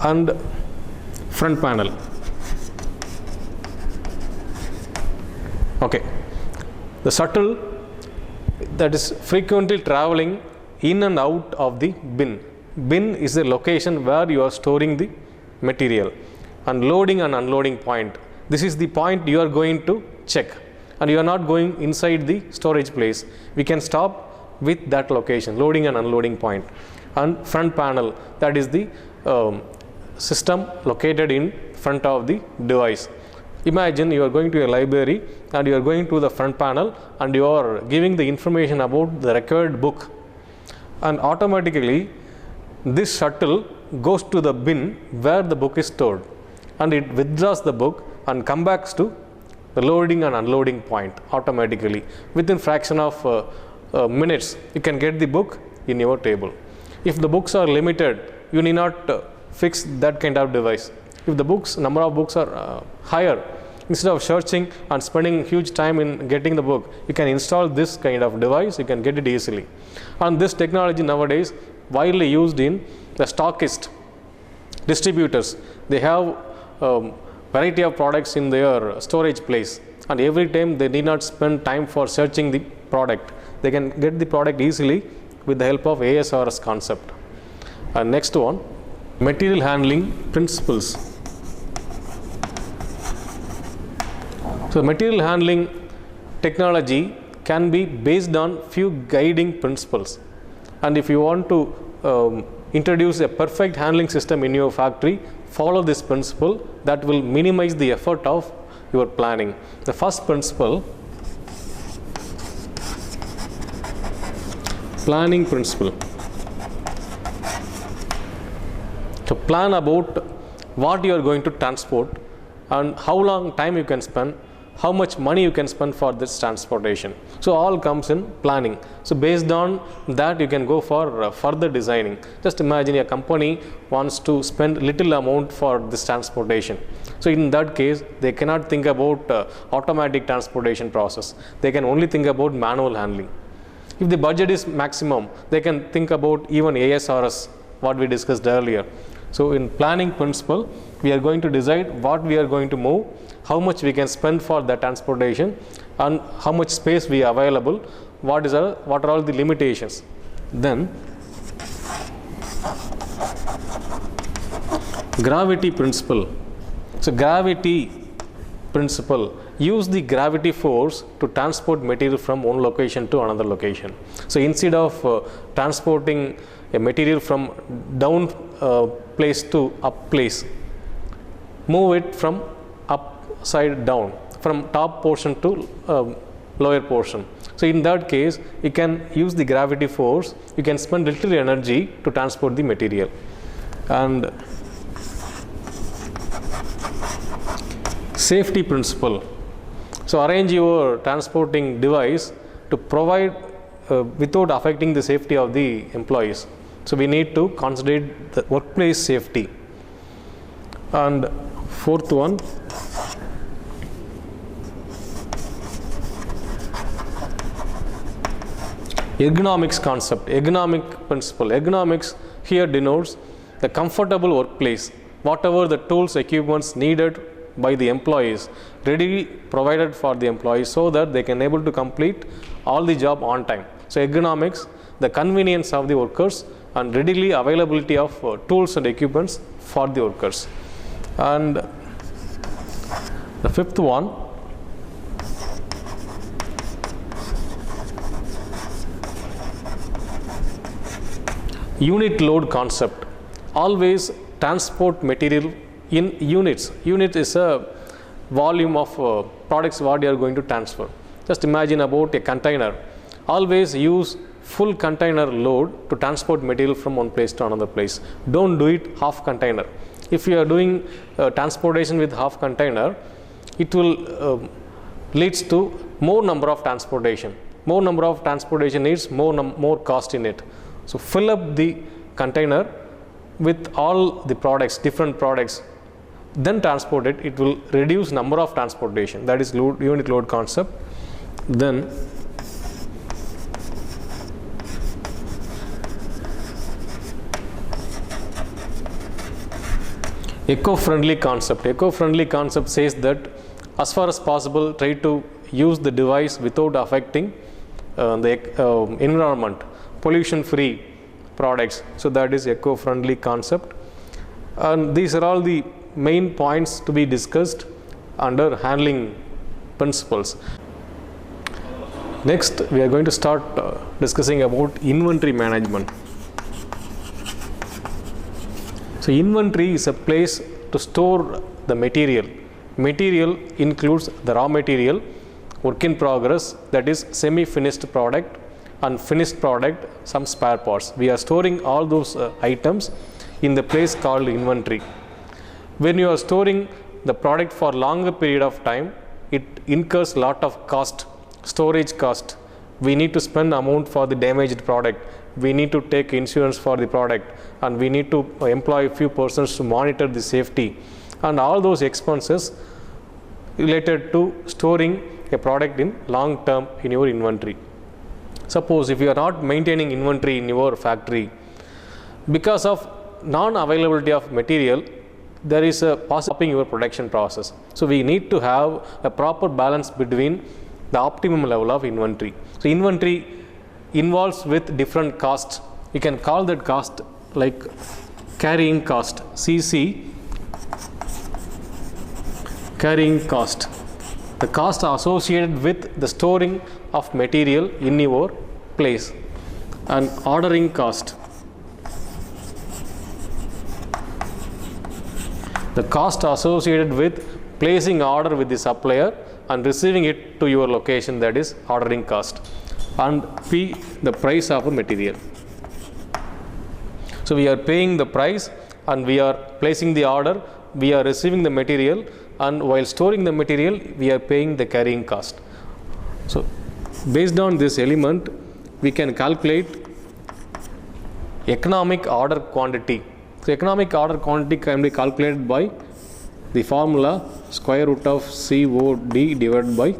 and front panel. Okay, the shuttle that is frequently traveling in and out of the bin. Bin is the location where you are storing the material. And loading and unloading point, this is the point you are going to check, and you are not going inside the storage place. We can stop with that location, loading and unloading point. And front panel, that is the system located in front of the device. Imagine you are going to a library and you are going to the front panel and you are giving the information about the required book, and automatically this shuttle goes to the bin where the book is stored, and it withdraws the book and comes back to the loading and unloading point automatically. Within fraction of minutes, you can get the book in your table. If the books are limited, you need not fix that kind of device. If the number of books are higher, instead of searching and spending huge time in getting the book, you can install this kind of device, you can get it easily. And this technology nowadays widely used in the stockist distributors. They have variety of products in their storage place, and every time they need not spend time for searching the product. They can get the product easily with the help of ASRS concept. And next one, material handling principles. So material handling technology can be based on few guiding principles, and if you want to introduce a perfect handling system in your factory, follow this principle that will minimize the effort of your planning. The first principle, planning principle. So plan about what you are going to transport and how long time you can spend, how much money you can spend for this transportation. So all comes in planning. So based on that, you can go for further designing. Just imagine a company wants to spend little amount for this transportation. So in that case, they cannot think about automatic transportation process. They can only think about manual handling. If the budget is maximum, they can think about even ASRS, what we discussed earlier. So in planning principle, we are going to decide what we are going to move, how much we can spend for the transportation, and how much space we are available, what are all the limitations. Then gravity principle. So gravity principle, use the gravity force to transport material from one location to another location. So instead of transporting a material from down place to up place, move it from upside down, from top portion to lower portion. So in that case, you can use the gravity force, you can spend little energy to transport the material. And safety principle. So arrange your transporting device to provide without affecting the safety of the employees. So we need to consider the workplace safety. And fourth one, ergonomics concept, ergonomic principle. Ergonomics here denotes the comfortable workplace, whatever the tools, equipments needed by the employees, readily provided for the employees so that they can able to complete all the job on time. So ergonomics, the convenience of the workers and readily availability of tools and equipments for the workers. And the fifth one, unit load concept. Always transport material in units. Unit is a volume of products what you are going to transfer. Just imagine about a container. Always use full container load to transport material from one place to another place. Don't do it half container. If you are doing transportation with half container, it will leads to more number of transportation. More number of transportation needs more cost in it. So fill up the container with all the products, different products, then transport it. It will reduce number of transportation. That is unit load concept. Then eco-friendly concept. Eco-friendly concept says that as far as possible, try to use the device without affecting the environment, pollution-free products. So that is eco-friendly concept. And these are all the main points to be discussed under handling principles. Next, we are going to start discussing about inventory management. So inventory is a place to store the material. Material includes the raw material, work in progress, that is semi-finished product, and finished product, some spare parts. We are storing all those items in the place called inventory. When you are storing the product for longer period of time, it incurs lot of cost, storage cost. We need to spend amount for the damaged product. We need to take insurance for the product, and we need to employ a few persons to monitor the safety, and all those expenses related to storing a product in long term in your inventory. Suppose if you are not maintaining inventory in your factory, because of non-availability of material, there is a possibility in your production process. So we need to have a proper balance between the optimum level of inventory. So inventory involves with different costs. You can call that cost like carrying cost, CC, carrying cost. The cost associated with the storing of material in your place. And ordering cost, the cost associated with placing order with the supplier and receiving it to your location, that is ordering cost. And P, the price of a material. So we are paying the price and we are placing the order, we are receiving the material, and while storing the material we are paying the carrying cost. So based on this element we can calculate economic order quantity. So economic order quantity can be calculated by the formula square root of COD divided by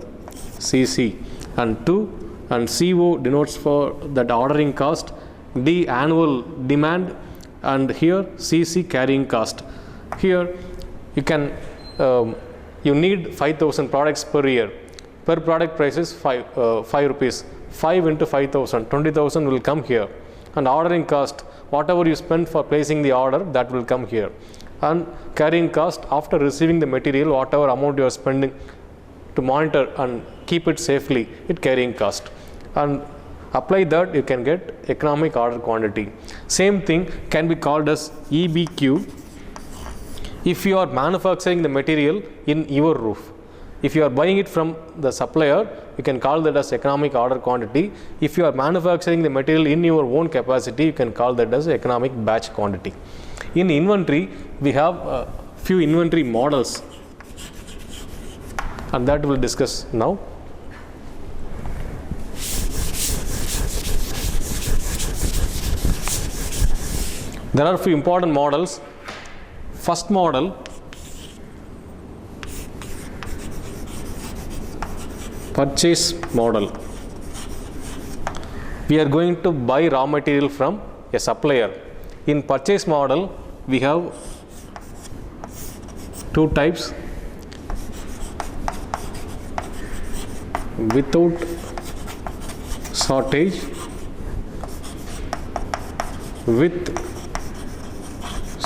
CC, and CO denotes for that ordering cost, D annual demand, and here CC carrying cost. Here you can you need 5,000 products per year. Per product price is 5 rupees. 5 into 5,000, 20,000 will come here. And ordering cost, whatever you spend for placing the order, that will come here. And carrying cost, after receiving the material, whatever amount you are spending to monitor and keep it safely, it carrying cost. And apply that, you can get economic order quantity. Same thing can be called as EBQ if you are manufacturing the material in your roof. If you are buying it from the supplier, you can call that as economic order quantity. If you are manufacturing the material in your own capacity, you can call that as economic batch quantity. In inventory, we have a few inventory models. and that we'll discuss now. There are a few important models. First model, purchase model. We are going to buy raw material from a supplier. In purchase model, we have two types: without shortage, with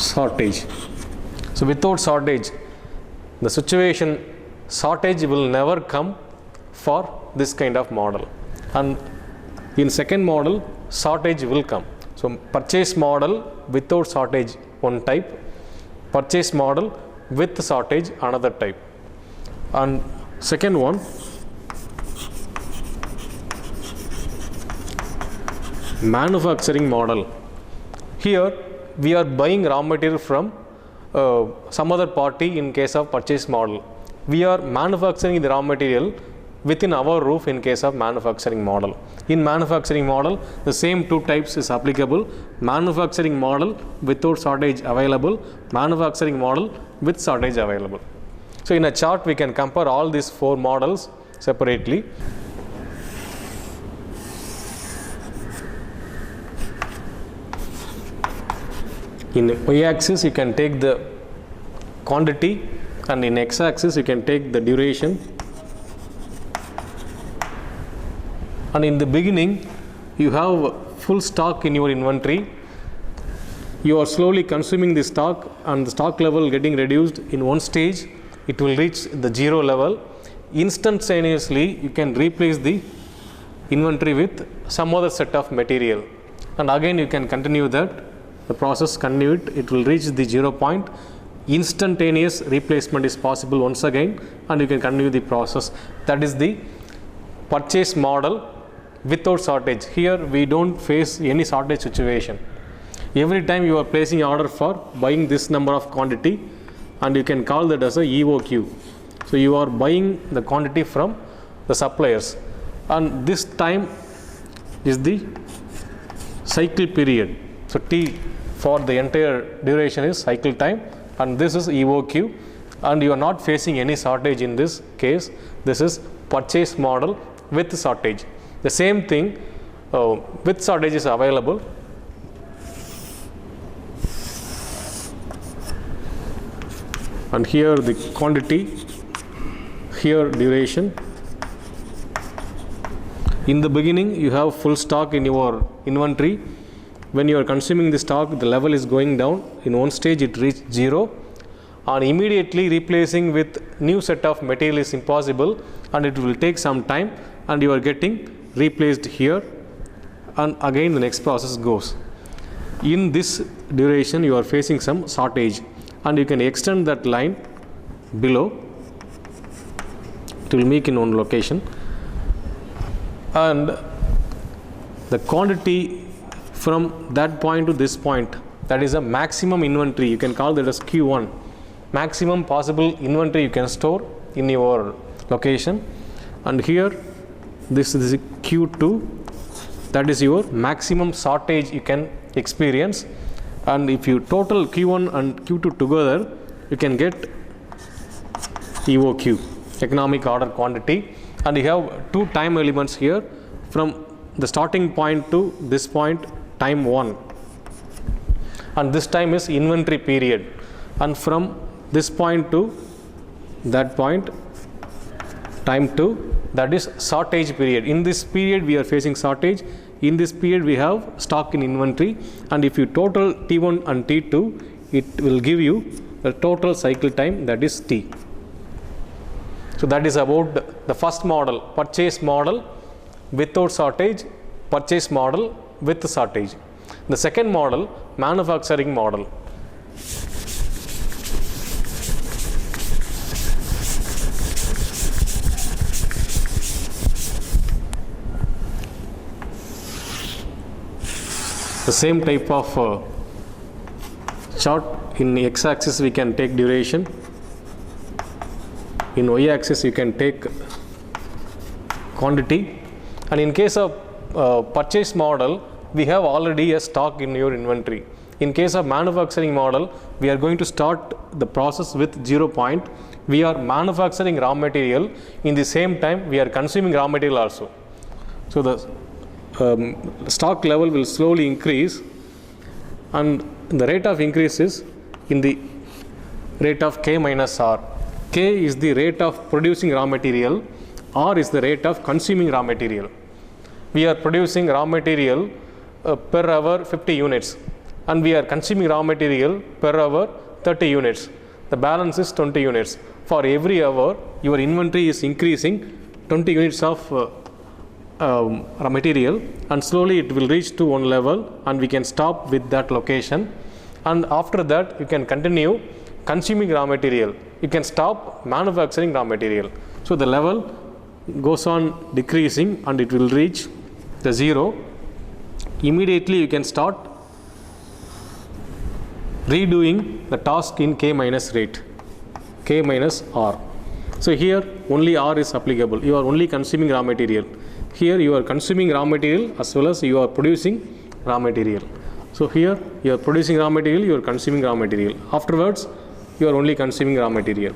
shortage. So without shortage, the situation shortage will never come for this kind of model, and in second model shortage will come. So purchase model without shortage one type, purchase model with shortage another type. And second one, manufacturing model. Here we are buying raw material from some other party. In case of purchase model, we are manufacturing the raw material within our roof in case of manufacturing model. In manufacturing model, the same two types is applicable: manufacturing model without shortage available, manufacturing model with shortage available. So in a chart we can compare all these four models separately. In y-axis you can take the quantity, and in x-axis you can take the duration. And in the beginning you have full stock in your inventory. You are slowly consuming the stock, and the stock level getting reduced. In one stage it will reach the zero level. Instantaneously you can replace the inventory with some other set of material, and again you can continue that. The process continue it will reach the 0 point. Instantaneous replacement is possible once again, and you can continue the process. That is the purchase model without shortage. Here we don't face any shortage situation. Every time you are placing order for buying this number of quantity, and you can call that as a EOQ. So you are buying the quantity from the suppliers, and this time is the cycle period. So T for the entire duration is cycle time, and this is EOQ, and you are not facing any shortage in this case. This is purchase model with shortage. The same thing with shortage is available. And here the quantity, here duration. In the beginning you have full stock in your inventory. When you are consuming the stock, the level is going down. In one stage it reached 0, and immediately replacing with new set of material is impossible, and it will take some time, and you are getting replaced here, and again the next process goes. In this duration you are facing some shortage, and you can extend that line below. It will make in one location, and the quantity from that point to this point, that is a maximum inventory. You can call that as Q1, maximum possible inventory you can store in your location. And here this is Q2, that is your maximum shortage you can experience. And if you total Q1 and Q2 together, you can get EOQ, economic order quantity. And you have two time elements here. From the starting point to this point, time 1, and this time is inventory period, and from this point to that point, time 2, that is shortage period. In this period we are facing shortage. In this period we have stock in inventory, and if you total T1 and T2, it will give you the total cycle time, that is T. So that is about the first model, purchase model without shortage, purchase model with shortage. The second model, manufacturing model. The same type of chart. In x-axis we can take duration, in y axis you can take quantity, and in case of purchase model we have already a stock in your inventory. In case of manufacturing model, we are going to start the process with 0 point. We are manufacturing raw material, in the same time we are consuming raw material also. So the stock level will slowly increase, and the rate of increase is in the rate of K minus R. K is the rate of producing raw material, R is the rate of consuming raw material. We are producing raw material per hour 50 units, and we are consuming raw material per hour 30 units. The balance is 20 units. For every hour, your inventory is increasing 20 units of raw material, and slowly it will reach to one level, and we can stop with that location. And after that, you can continue consuming raw material. You can stop manufacturing raw material. So the level goes on decreasing, and it will reach the 0. Immediately you can start redoing the task in K minus rate, K minus R. So here only R is applicable. You are only consuming raw material. Here you are consuming raw material as well as you are producing raw material. So here you are producing raw material, you are consuming raw material. Afterwards you are only consuming raw material.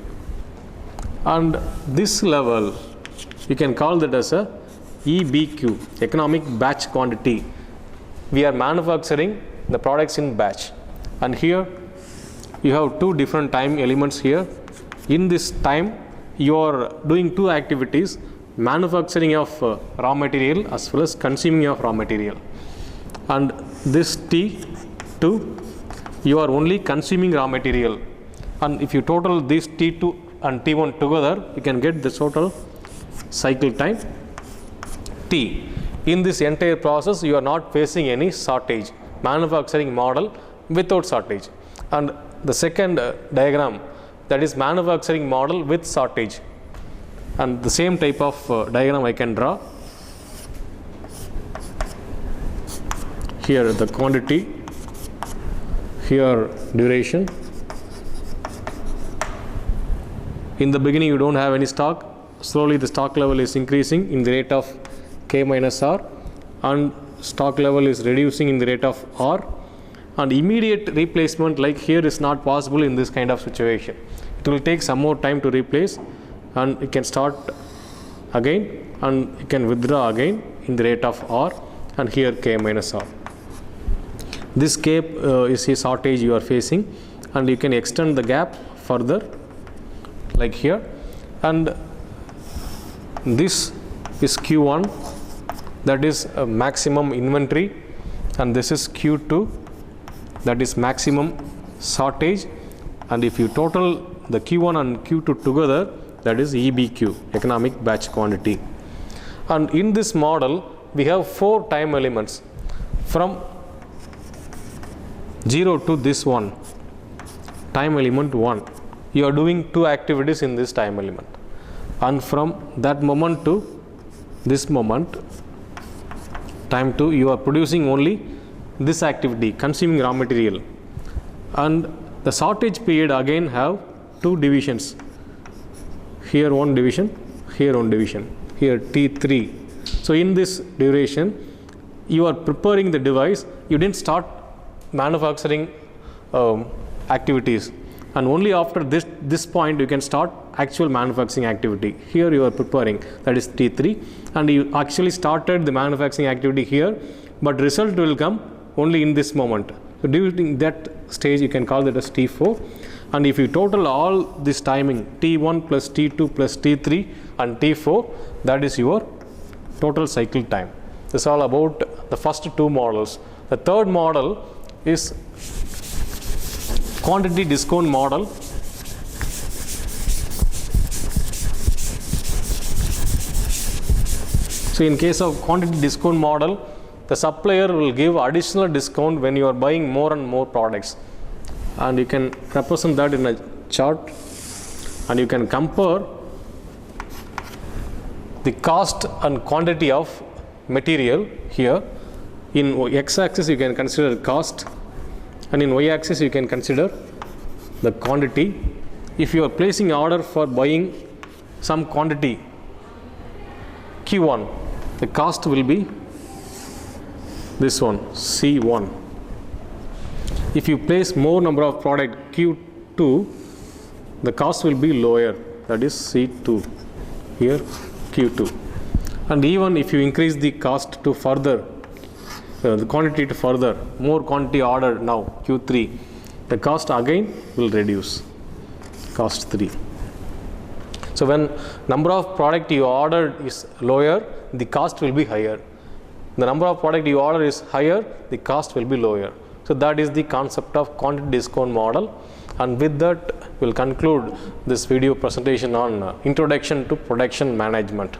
And this level you can call that as a EBQ, economic batch quantity. We are manufacturing the products in batch, and here you have two different time elements here. In this time you are doing two activities, manufacturing of raw material as well as consuming of raw material. And this T2 you are only consuming raw material, and if you total these T2 and T1 together, you can get the total cycle time T. In this entire process you are not facing any shortage, manufacturing model without shortage. And the second diagram, that is manufacturing model with shortage, and the same type of diagram I can draw. Here the quantity, here duration. In the beginning you don't have any stock, slowly the stock level is increasing in the rate of K minus R, and stock level is reducing in the rate of R, and immediate replacement like here is not possible in this kind of situation. It will take some more time to replace, and you can start again and you can withdraw again in the rate of R, and here K minus R. This K is a shortage you are facing, and you can extend the gap further like here, and this is Q1, that is a maximum inventory, and this is Q2, that is maximum shortage, and if you total the Q1 and Q2 together, that is EBQ, economic batch quantity. And in this model we have 4 time elements. From 0 to this one, time element 1, you are doing 2 activities in this time element, and from that moment to this moment, time 2, you are producing only this activity, consuming raw material. And the shortage period again have 2 divisions, here 1 division, here 1 division, here T3. So in this duration you are preparing the device, you didn't start manufacturing activities, and only after this point you can start actual manufacturing activity. Here you are preparing, that is T3, and you actually started the manufacturing activity here, but result will come only in this moment. So during that stage you can call that as T4, and if you total all this timing, T1 plus T2 plus T3 and T4, that is your total cycle time. This is all about the first 2 models. The third model is quantity discount model. So in case of quantity discount model, the supplier will give additional discount when you are buying more and more products, and you can represent that in a chart, and you can compare the cost and quantity of material. Here in x-axis you can consider cost, and in y-axis you can consider the quantity. If you are placing order for buying some quantity Q1, the cost will be this one, C1. If you place more number of product Q2, the cost will be lower, that is C2, here Q2. And even if you increase the cost to further, the quantity to further, more quantity ordered now, Q3, the cost again will reduce, cost 3. So when number of product you ordered is lower, the cost will be higher. The number of product you order is higher, the cost will be lower. So that is the concept of quantity discount model. And with that, we'll conclude this video presentation on Introduction to Production Management.